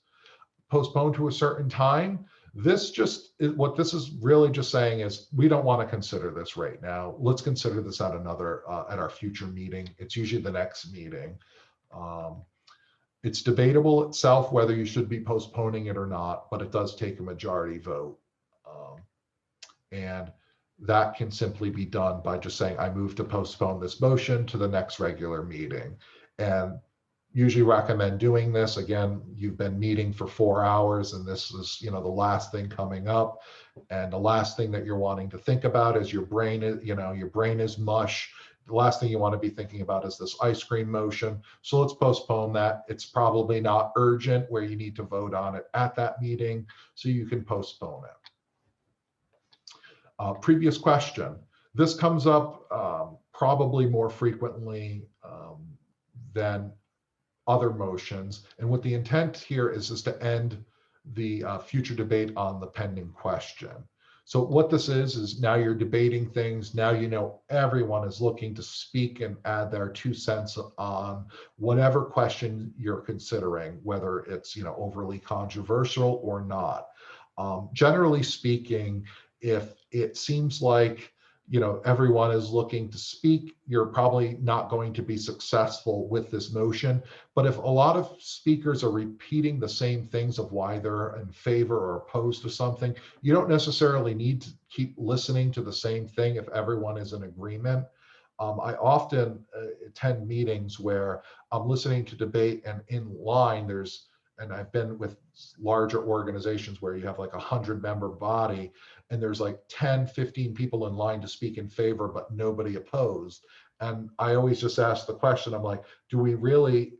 Postpone to a certain time. This just, what this is really just saying is, we don't want to consider this right now. Let's consider this at another, at our future meeting. It's usually the next meeting. It's debatable itself whether you should be postponing it or not, but it does take a majority vote. And that can simply be done by just saying, I move to postpone this motion to the next regular meeting. And usually recommend doing this. Again, you've been meeting for 4 hours and this is, you know, the last thing coming up. And the last thing that you're wanting to think about is your brain is, you know, your brain is mush. The last thing you want to be thinking about is this ice cream motion. So let's postpone that. It's probably not urgent where you need to vote on it at that meeting, so you can postpone it. Previous question. This comes up probably more frequently than other motions. And what the intent here is to end the future debate on the pending question. So what this is now you're debating things. Now, you know, everyone is looking to speak and add their 2 cents on whatever question you're considering, whether it's, you know, overly controversial or not. Generally speaking, if it seems like, you know, everyone is looking to speak, you're probably not going to be successful with this motion. But if a lot of speakers are repeating the same things of why they're in favor or opposed to something, you don't necessarily need to keep listening to the same thing if everyone is in agreement. I often attend meetings where I'm listening to debate, and in line and I've been with larger organizations where you have like 100-member body, and there's like 10, 15 people in line to speak in favor, but nobody opposed. And I always just ask the question, I'm like, do we really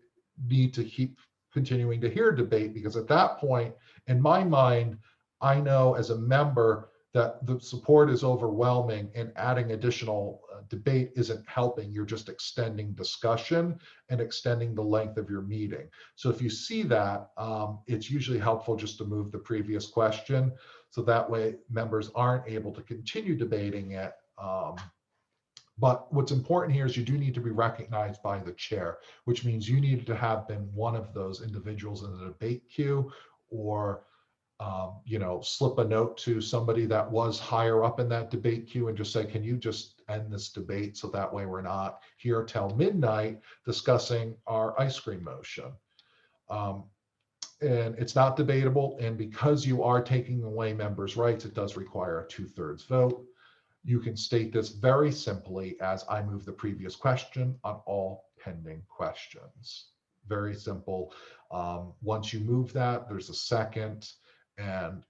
need to keep continuing to hear debate? Because at that point, in my mind, I know as a member that the support is overwhelming, and adding additional debate isn't helping. You're just extending discussion and extending the length of your meeting. So if you see that, it's usually helpful just to move the previous question. So that way members aren't able to continue debating it. But what's important here is you do need to be recognized by the chair, which means you need to have been one of those individuals in the debate queue, or you know, slip a note to somebody that was higher up in that debate queue and just say, can you just end this debate so that way we're not here till midnight discussing our ice cream motion. And it's not debatable. And because you are taking away members' rights, it does require a 2/3 vote. You can state this very simply as, I move the previous question on all pending questions. Very simple. Once you move that, there's a second, and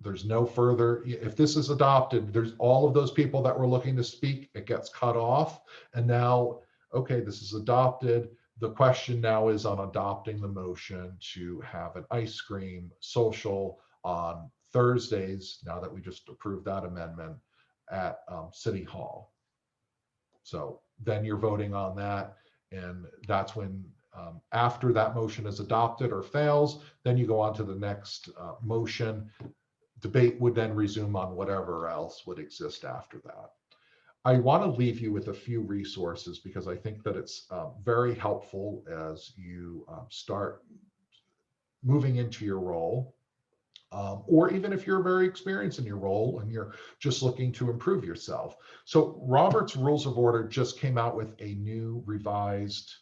there's no further. If this is adopted, there's all of those people that were looking to speak, it gets cut off. And now, okay, this is adopted. The question now is on adopting the motion to have an ice cream social on Thursdays, now that we just approved that amendment, at City Hall. So then you're voting on that, and that's when After that motion is adopted or fails, then you go on to the next motion. Debate would then resume on whatever else would exist after that. I want to leave you with a few resources because I think that it's very helpful as you start moving into your role. Or even if you're very experienced in your role and you're just looking to improve yourself. So Robert's Rules of Order just came out with a new revised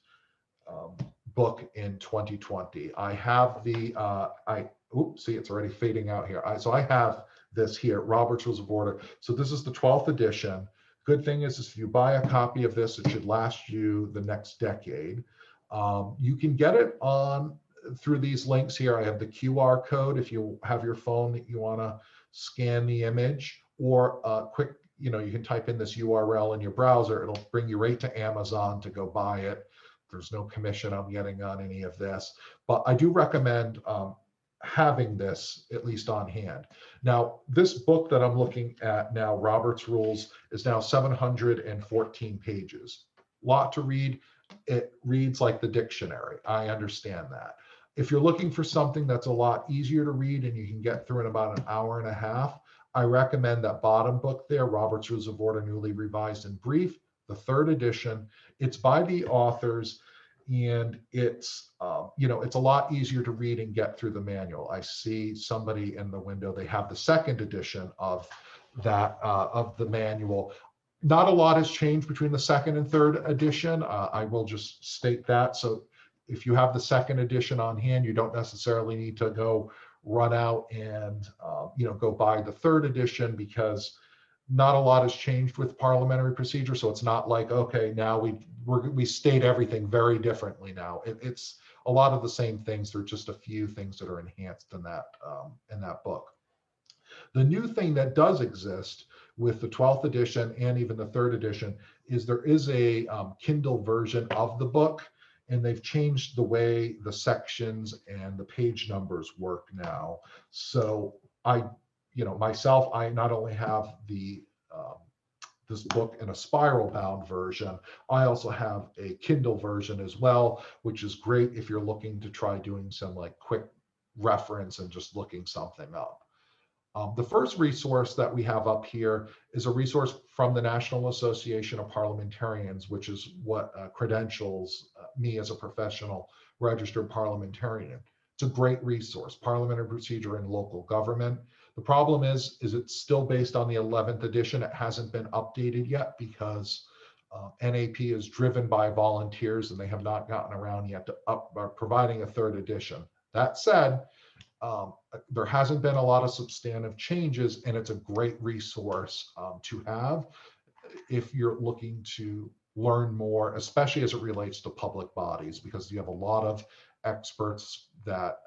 book in 2020. I have the, see, it's already fading out here. So I have this here, Robert's Rules of Order. So this is the 12th edition. Good thing is if you buy a copy of this, it should last you the next decade. You can get it on through these links here. I have the QR code if you have your phone that you want to scan the image, or quick, you can type in this URL in your browser. It'll bring you right to Amazon to go buy it. There's no commission I'm getting on any of this, but I do recommend having this at least on hand. Now, this book that I'm looking at now, Robert's Rules, is now 714 pages. Lot to read. It reads like the dictionary. I understand that. If you're looking for something that's a lot easier to read and you can get through in about an hour and a half, I recommend that bottom book there, Robert's Rules of Order, Newly Revised and Brief, the 3rd edition. It's by the authors, and it's it's a lot easier to read and get through the manual. I see somebody in the window, they have the 2nd edition of that of the manual. Not a lot has changed between the 2nd and 3rd edition. I will just state that. So if you have the 2nd edition on hand, you don't necessarily need to go run out and go buy the 3rd edition, because not a lot has changed with parliamentary procedure. So it's not like, okay, now we state everything very differently now. It's a lot of the same things. There are just a few things that are enhanced in that book. The new thing that does exist with the 12th edition and even the 3rd edition is there is a Kindle version of the book, and they've changed the way the sections and the page numbers work now. So myself, I not only have this book in a spiral bound version, I also have a Kindle version as well, which is great if you're looking to try doing some like quick reference and just looking something up. The first resource that we have up here is a resource from the National Association of Parliamentarians, which is what credentials me as a professional registered parliamentarian. It's a great resource, Parliamentary Procedure in Local Government. The problem is it's still based on the 11th edition. It hasn't been updated yet because NAP is driven by volunteers, and they have not gotten around yet to providing a 3rd edition. That said, there hasn't been a lot of substantive changes, and it's a great resource to have if you're looking to learn more, especially as it relates to public bodies, because you have a lot of experts that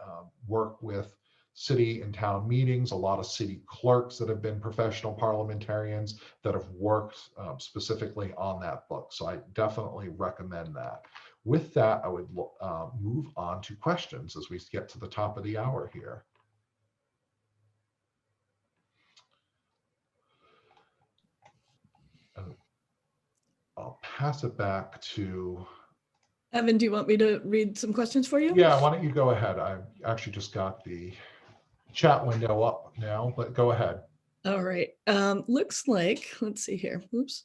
work with city and town meetings, a lot of city clerks that have been professional parliamentarians that have worked specifically on that book. So I definitely recommend that. With that, I would move on to questions as we get to the top of the hour here. I'll pass it back to Evan. Do you want me to read some questions for you? Yeah, why don't you go ahead? I actually just got the chat window up now, but go ahead. All right. Looks like, let's see here. Oops.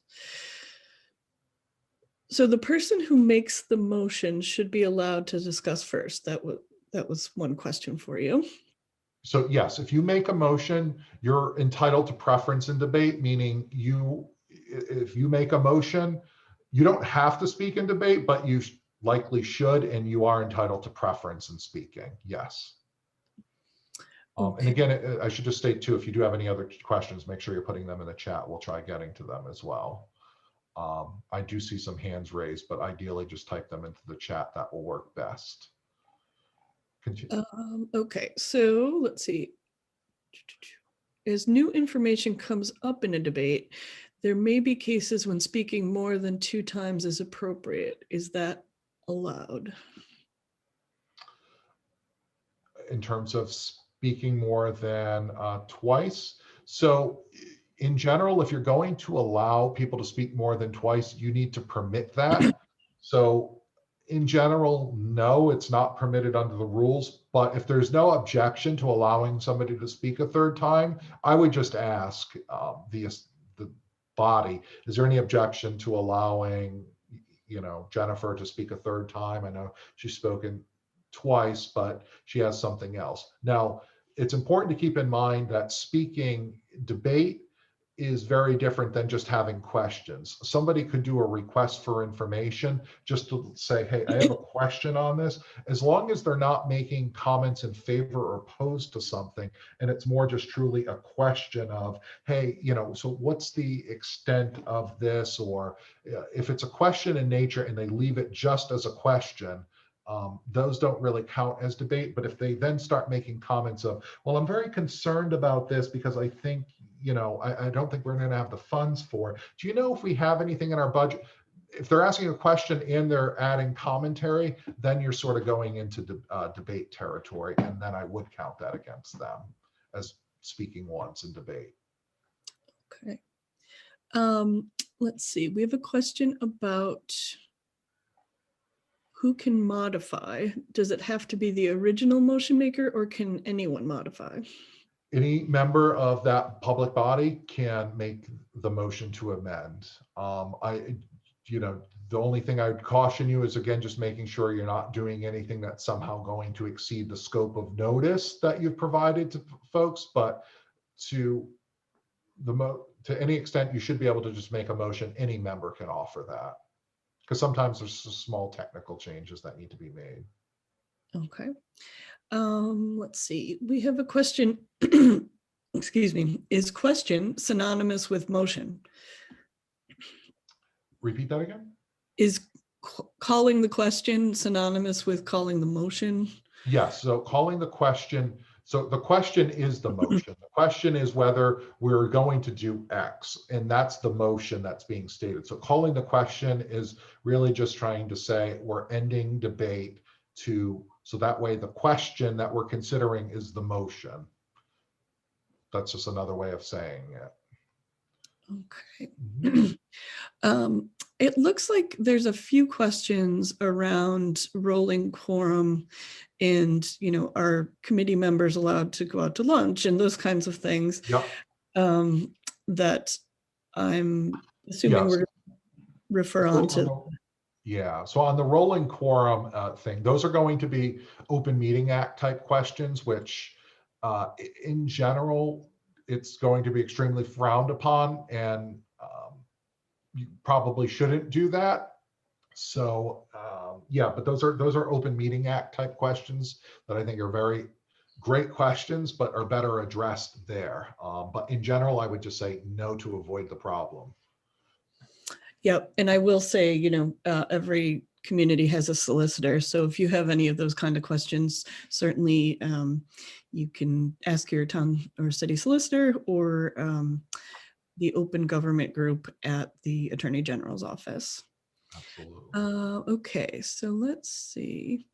So the person who makes the motion should be allowed to discuss first. That was one question for you. So yes, if you make a motion, you're entitled to preference in debate, meaning if you make a motion, you don't have to speak in debate, but you likely should, and you are entitled to preference in speaking. Yes. Okay. And again, I should just state too, if you do have any other questions, make sure you're putting them in the chat. We'll try getting to them as well. I do see some hands raised, but ideally just type them into the chat. That will work best. Continue. Okay, so let's see. As new information comes up in a debate, there may be cases when speaking more than 2 times is appropriate. Is that allowed? In terms of speaking more than twice. So in general, if you're going to allow people to speak more than twice, you need to permit that. So In general, no, it's not permitted under the rules, but if there's no objection to allowing somebody to speak a third time, I would just ask the body, is there any objection to allowing, Jennifer to speak a third time? I know she's spoken twice, but she has something else. Now, it's important to keep in mind that speaking debate is very different than just having questions. Somebody could do a request for information just to say, hey, I have a question on this. As long as they're not making comments in favor or opposed to something, and it's more just truly a question of, hey, so what's the extent of this? Or if it's a question in nature and they leave it just as a question, those don't really count as debate. But if they then start making comments of, well, I'm very concerned about this because I think, I don't think we're going to have the funds for it. Do you know if we have anything in our budget? If they're asking a question and they're adding commentary, then you're sort of going into debate territory. And then I would count that against them as speaking once in debate. Okay. Let's see. We have a question about who can modify. Does it have to be the original motion maker, or can anyone modify? Any member of that public body can make the motion to amend. The only thing I would caution you is, again, just making sure you're not doing anything that's somehow going to exceed the scope of notice that you've provided to folks. But to any extent, you should be able to just make a motion. Any member can offer that, because sometimes there's small technical changes that need to be made. Okay. Let's see. We have a question. Excuse me. Is question synonymous with motion? Repeat that again. Is calling the question synonymous with calling the motion? Yes. So calling the question. So the question is the motion. The question is whether we're going to do X, and that's the motion that's being stated. So calling the question is really just trying to say we're ending debate so that way the question that we're considering is the motion. That's just another way of saying it. Okay. It looks like there's a few questions around rolling quorum and, are committee members allowed to go out to lunch and those kinds of things. Yep. That I'm assuming we're going to refer on to. Yeah, so on the rolling quorum thing, those are going to be Open Meeting Act type questions, which in general, it's going to be extremely frowned upon, and you probably shouldn't do that. So yeah, but those are Open Meeting Act type questions that I think are very great questions, but are better addressed there. But in general, I would just say no to avoid the problem. Yep. And I will say, every community has a solicitor. So if you have any of those kind of questions, certainly you can ask your town or city solicitor or the open government group at the Attorney General's office. Absolutely. Okay, so let's see.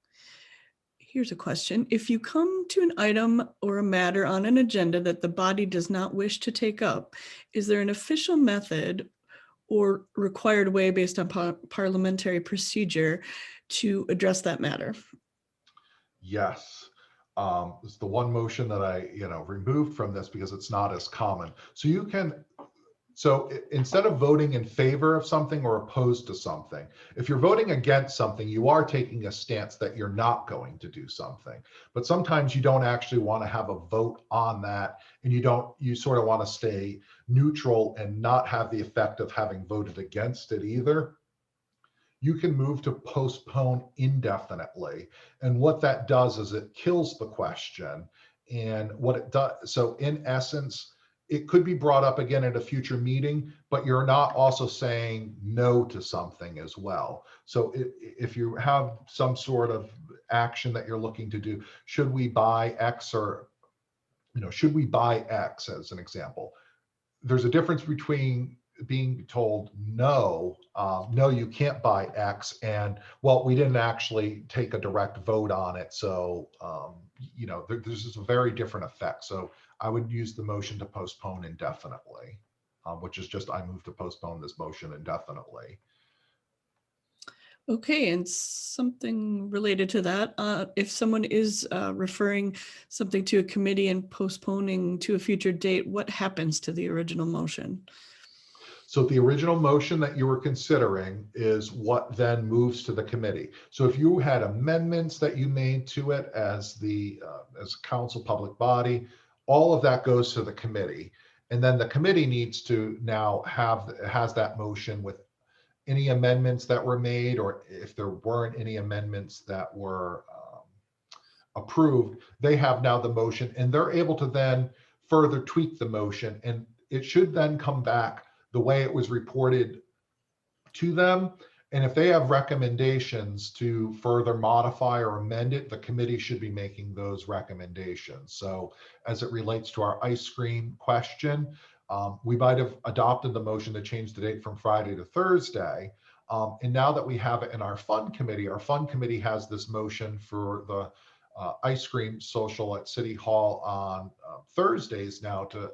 Here's a question. If you come to an item or a matter on an agenda that the body does not wish to take up, is there an official method or required way based on parliamentary procedure to address that matter? Yes. It's the one motion that I, removed from this because it's not as common. So instead of voting in favor of something or opposed to something, if you're voting against something, you are taking a stance that you're not going to do something. But sometimes you don't actually want to have a vote on that, and you sort of want to stay neutral and not have the effect of having voted against it either. You can move to postpone indefinitely. And what that does is it kills the question. And what it does, so in essence, it could be brought up again at a future meeting, but you're not also saying no to something as well. So if you have some sort of action that you're looking to do, should we buy X, or, should we buy X as an example? There's a difference between being told no, you can't buy X, and well, we didn't actually take a direct vote on it. So, there's just a very different effect. So I would use the motion to postpone indefinitely, which is just, I move to postpone this motion indefinitely. Okay, and something related to that, if someone is referring something to a committee and postponing to a future date, what happens to the original motion? So the original motion that you were considering is what then moves to the committee. So if you had amendments that you made to it as as a council public body, all of that goes to the committee. And then the committee needs to now has that motion with any amendments that were made, or if there weren't any amendments that were approved, they have now the motion and they're able to then further tweak the motion. And it should then come back the way it was reported to them. And if they have recommendations to further modify or amend it, the committee should be making those recommendations. So as it relates to our ice cream question, we might have adopted the motion to change the date from Friday to Thursday. And now that we have it in our fund committee has this motion for the ice cream social at City Hall on Thursdays now to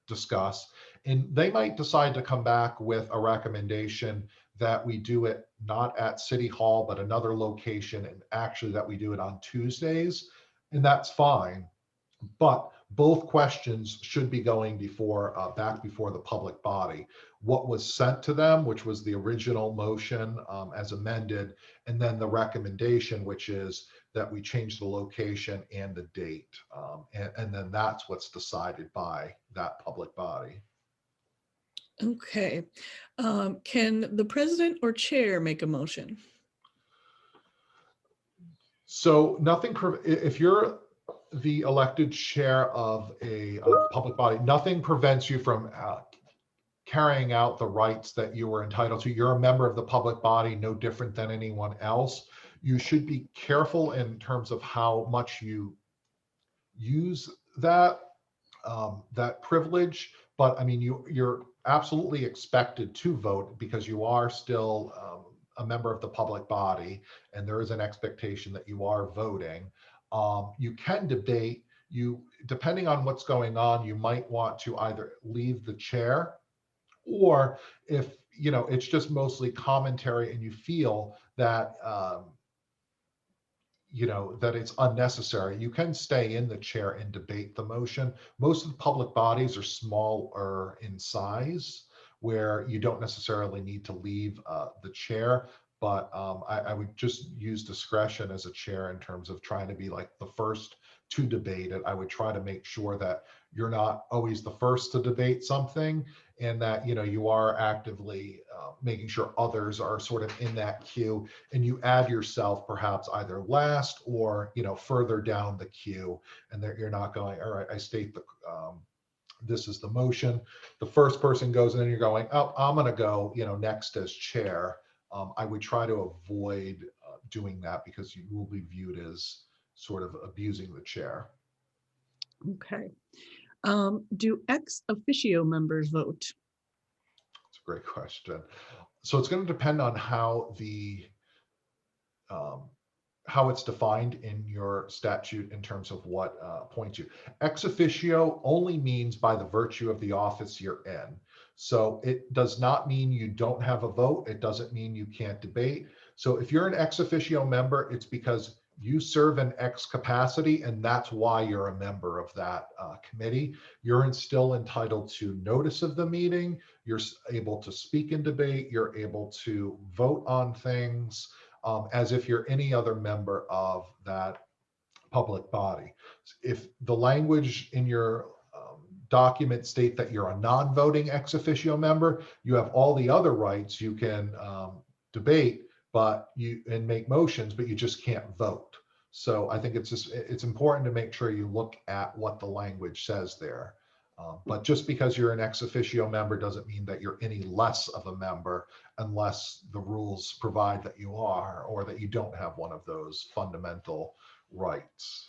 discuss. And they might decide to come back with a recommendation that we do it not at City Hall, but another location, and actually that we do it on Tuesdays. And that's fine. But both questions should be going back before the public body. What was sent to them, which was the original motion as amended, and then the recommendation, which is that we change the location and the date. And then that's what's decided by that public body. Okay. Can the president or chair make a motion? So nothing, if you're the elected chair of a public body, nothing prevents you from carrying out the rights that you were entitled to. You're a member of the public body, no different than anyone else. You should be careful in terms of how much you use that privilege. But I mean, you're absolutely expected to vote because you are still a member of the public body, and there is an expectation that you are voting. You can debate. Depending on what's going on, you might want to either leave the chair, or if it's just mostly commentary and you feel that that it's unnecessary, you can stay in the chair and debate the motion. Most of the public bodies are smaller in size, where you don't necessarily need to leave the chair. But I would just use discretion as a chair in terms of trying to be like the first to debate it. I would try to make sure that you're not always the first to debate something, and that you are actively making sure others are sort of in that queue, and you add yourself perhaps either last or further down the queue, and that you're not going, all right, I state the this is the motion, the first person goes, and then you're going, oh, I'm going to go next as chair. I would try to avoid doing that, because you will be viewed as sort of abusing the chair. Okay. Do ex officio members vote? It's a great question. So it's going to depend on how it's defined in your statute in terms of what appoints you. Ex officio only means by the virtue of the office you're in. So it does not mean you don't have a vote. It doesn't mean you can't debate. So if you're an ex officio member, it's because you serve in X capacity, and that's why you're a member of that committee. You're still entitled to notice of the meeting. You're able to speak and debate. You're able to vote on things as if you're any other member of that public body. If the language in your document state that you're a non-voting ex officio member, you have all the other rights. You can debate, and make motions, but you just can't vote. So I think it's important to make sure you look at what the language says there. But just because you're an ex officio member doesn't mean that you're any less of a member, unless the rules provide that you are, or that you don't have one of those fundamental rights.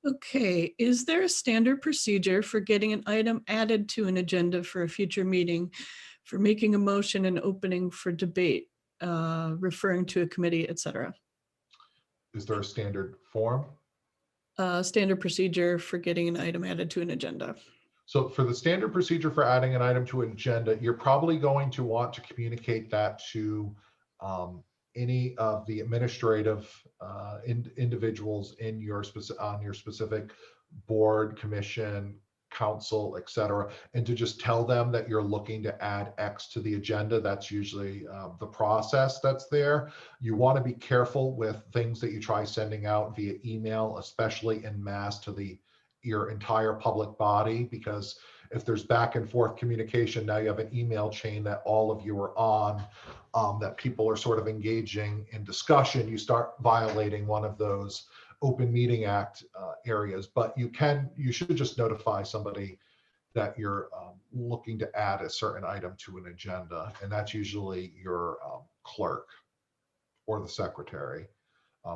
Okay, is there a standard procedure for getting an item added to an agenda for a future meeting, for making a motion and opening for debate, referring to a committee, etc.? Is there a standard form? Standard procedure for getting an item added to an agenda. So for the standard procedure for adding an item to an agenda, you're probably going to want to communicate that to any of the administrative individuals in your on your specific board, commission, council, etc., and to just tell them that you're looking to add X to the agenda. That's usually the process that's there. You want to be careful with things that you try sending out via email, especially in mass to your entire public body, because if there's back and forth communication, now you have an email chain that all of you are on, that people are sort of engaging in discussion, you start violating one of those Open Meeting Act areas. But you should just notify somebody that you're looking to add a certain item to an agenda, and that's usually your clerk or the secretary.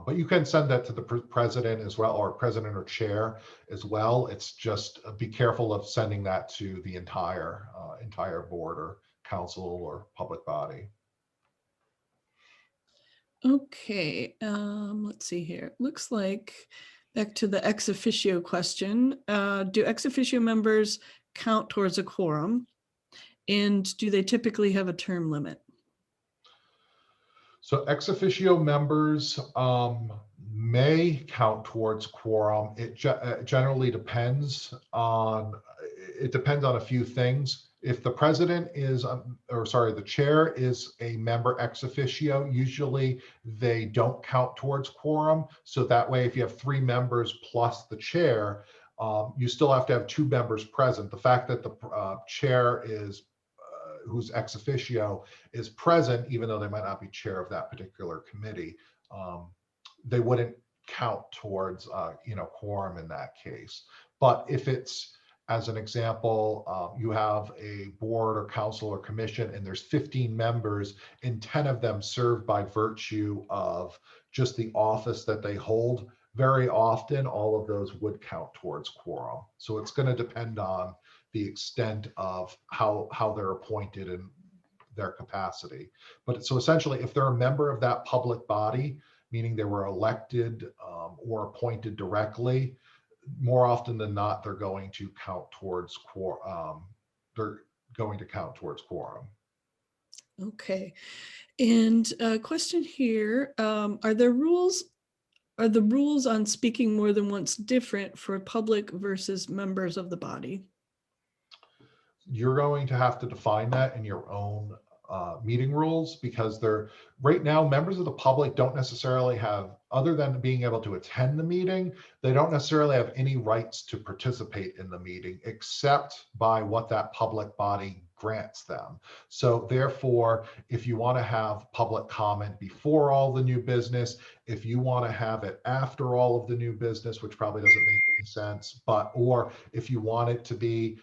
But you can send that to the president as well, or president or chair as well. It's just be careful of sending that to the entire board or council or public body. Okay, let's see here. Looks like back to the ex officio question. Do ex officio members count towards a quorum? And do they typically have a term limit? So ex officio members may count towards quorum. It generally depends on a few things. If the president is, the chair is a member ex officio, usually they don't count towards quorum. So that way, if you have 3 members plus the chair, you still have to have 2 members present. The fact that the chair is who's ex officio is present, even though they might not be chair of that particular committee, they wouldn't count towards quorum in that case. But if it's, as an example, you have a board or council or commission and there's 15 members and 10 of them serve by virtue of just the office that they hold, very often all of those would count towards quorum. So it's going to depend on the extent of how they're appointed and their capacity. But so essentially, if they're a member of that public body, meaning they were elected or appointed directly, more often than not, they're going to count towards quorum. Okay. And a question here, are the rules on speaking more than once different for public versus members of the body? You're going to have to define that in your own meeting rules, because right now members of the public don't necessarily have, other than being able to attend the meeting, they don't necessarily have any rights to participate in the meeting except by what that public body grants them. So therefore, if you want to have public comment before all the new business, if you want to have it after all of the new business, which probably doesn't make any sense, or if you want it to be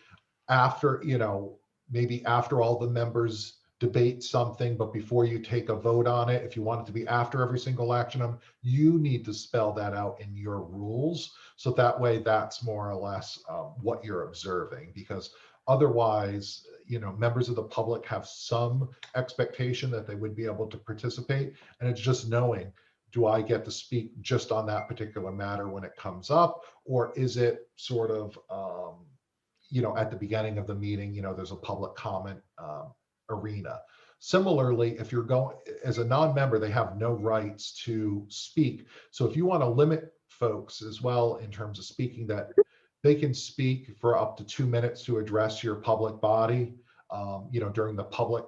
after, maybe after all the members debate something, but before you take a vote on it, if you want it to be after every single action item, you need to spell that out in your rules. So that way, that's more or less what you're observing, because otherwise, members of the public have some expectation that they would be able to participate. And it's just knowing, do I get to speak just on that particular matter when it comes up? Or is it sort of, at the beginning of the meeting, there's a public comment arena. Similarly, if you're going as a non-member, they have no rights to speak. So if you want to limit folks as well in terms of speaking, that they can speak for up to 2 minutes to address your public body, during the public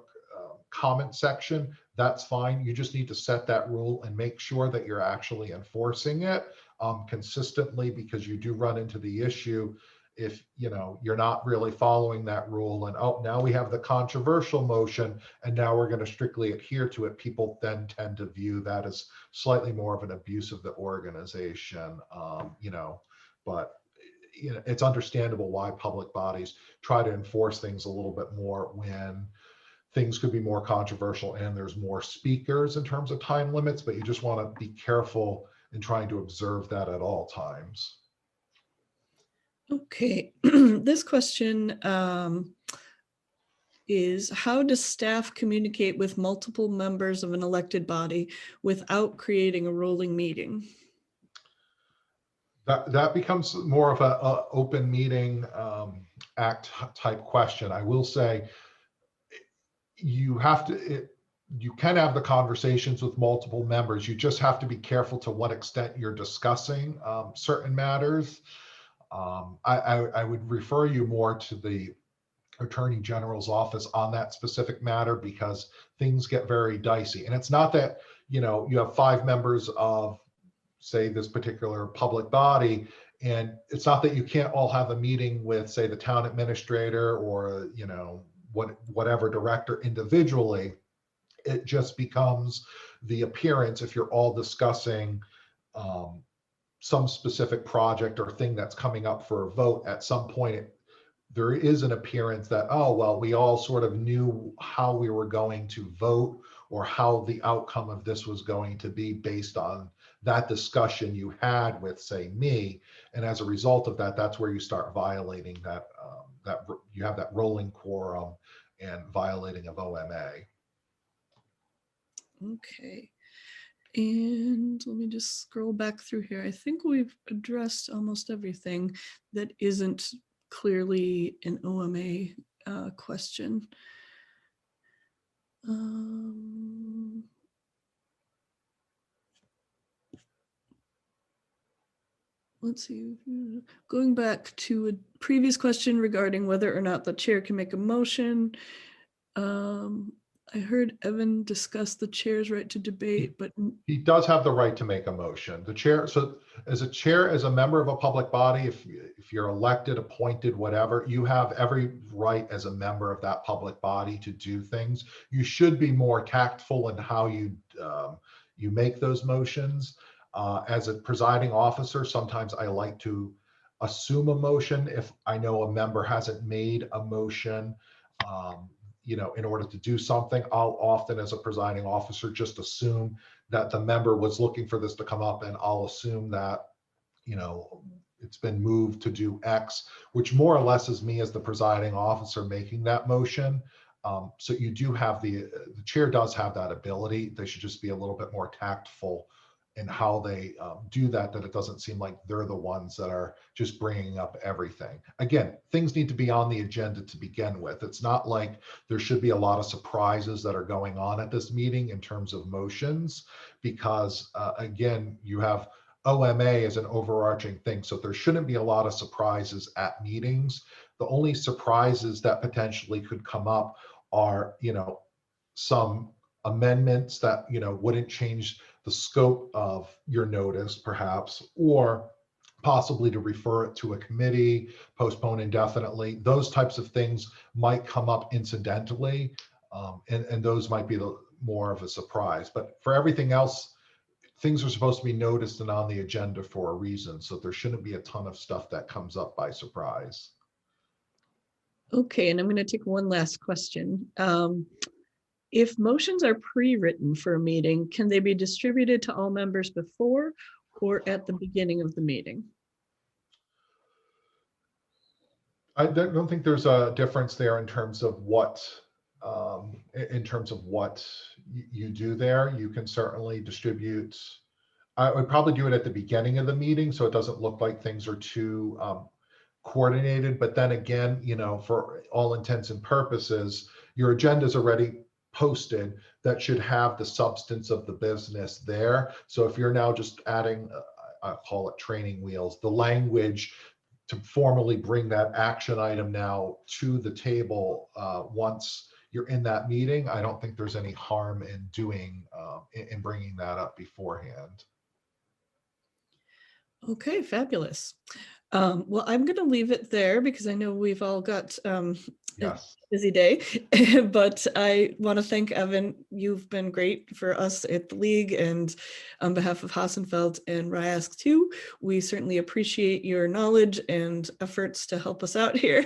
comment section, that's fine. You just need to set that rule and make sure that you're actually enforcing it consistently, because you do run into the issue if you're not really following that rule, and now we have the controversial motion and now we're going to strictly adhere to it. People then tend to view that as slightly more of an abuse of the organization, but it's understandable why public bodies try to enforce things a little bit more when things could be more controversial and there's more speakers in terms of time limits, but you just want to be careful in trying to observe that at all times. Okay, this question is, how does staff communicate with multiple members of an elected body without creating a rolling meeting? That becomes more of a open meeting act type question. I will say you have to, you can have the conversations with multiple members. You just have to be careful to what extent you're discussing certain matters. I would refer you more to the Attorney General's office on that specific matter, because things get very dicey. And it's not that, you have 5 members of, say, this particular public body, and it's not that you can't all have a meeting with, say, the town administrator or, whatever director individually. It just becomes the appearance, if you're all discussing some specific project or thing that's coming up for a vote, at some point there is an appearance that, oh, well, we all sort of knew how we were going to vote, or how the outcome of this was going to be based on that discussion you had with, say, me. And as a result of that, that's where you start violating that, that you have that rolling quorum and violating of OMA. Okay. And let me just scroll back through here. I think we've addressed almost everything that isn't clearly an OMA question. Let's see, going back to a previous question regarding whether or not the chair can make a motion. I heard Evan discuss the chair's right to debate, but He does have the right to make a motion. The chair, so as a chair, as a member of a public body, if you're elected, appointed, whatever, you have every right as a member of that public body to do things. You should be more tactful in how you make those motions. As a presiding officer, sometimes I like to assume a motion if I know a member hasn't made a motion. In order to do something, I'll often, as a presiding officer, just assume that the member was looking for this to come up, and I'll assume that, it's been moved to do X, which more or less is me as the presiding officer making that motion. So you do have the chair does have that ability. They should just be a little bit more tactful in how they do that it doesn't seem like they're the ones that are just bringing up everything. Again, things need to be on the agenda to begin with. It's not like there should be a lot of surprises that are going on at this meeting in terms of motions, because again, you have OMA as an overarching thing. So there shouldn't be a lot of surprises at meetings. The only surprises that potentially could come up are, some amendments that, wouldn't change the scope of your notice, perhaps, or possibly to refer it to a committee, postpone indefinitely. Those types of things might come up incidentally, and those might be more of a surprise. But for everything else, things are supposed to be noticed and on the agenda for a reason. So there shouldn't be a ton of stuff that comes up by surprise. Okay, and I'm going to take one last question. If motions are pre-written for a meeting, can they be distributed to all members before or at the beginning of the meeting? I don't think there's a difference there in terms of what you do there. You can certainly distribute. I would probably do it at the beginning of the meeting, so it doesn't look like things are too coordinated. But then again, for all intents and purposes, your agenda is already posted. That should have the substance of the business there. So if you're now just adding, I call it training wheels, the language to formally bring that action item now to the table once you're in that meeting, I don't think there's any harm in doing in bringing that up beforehand. Okay, fabulous. Well, I'm going to leave it there because I know we've all got Yes. a busy day, but I want to thank Evan. You've been great for us at the League, and on behalf of Hassenfeld and RIASC too, we certainly appreciate your knowledge and efforts to help us out here.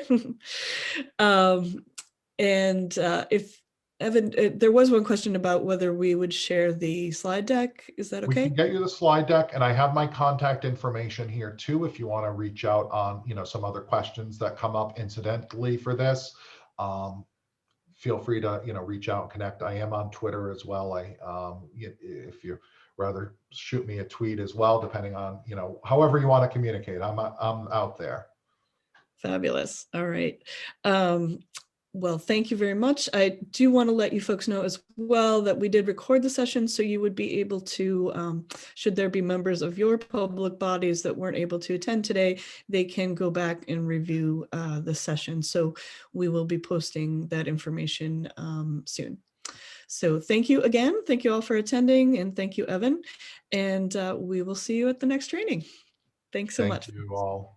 If Evan, there was one question about whether we would share the slide deck. Is that okay? We can get you the slide deck, and I have my contact information here too if you want to reach out on some other questions that come up incidentally for this. Feel free to reach out and connect. I am on Twitter as well. If you rather shoot me a tweet as well, depending on however you want to communicate. I'm out there. Fabulous. All right. Well, thank you very much. I do want to let you folks know as well that we did record the session, so you would be able to, should there be members of your public bodies that weren't able to attend today, they can go back and review the session. So we will be posting that information soon. So thank you again. Thank you all for attending, and thank you, Evan. And we will see you at the next training. Thanks so much. Thank you all.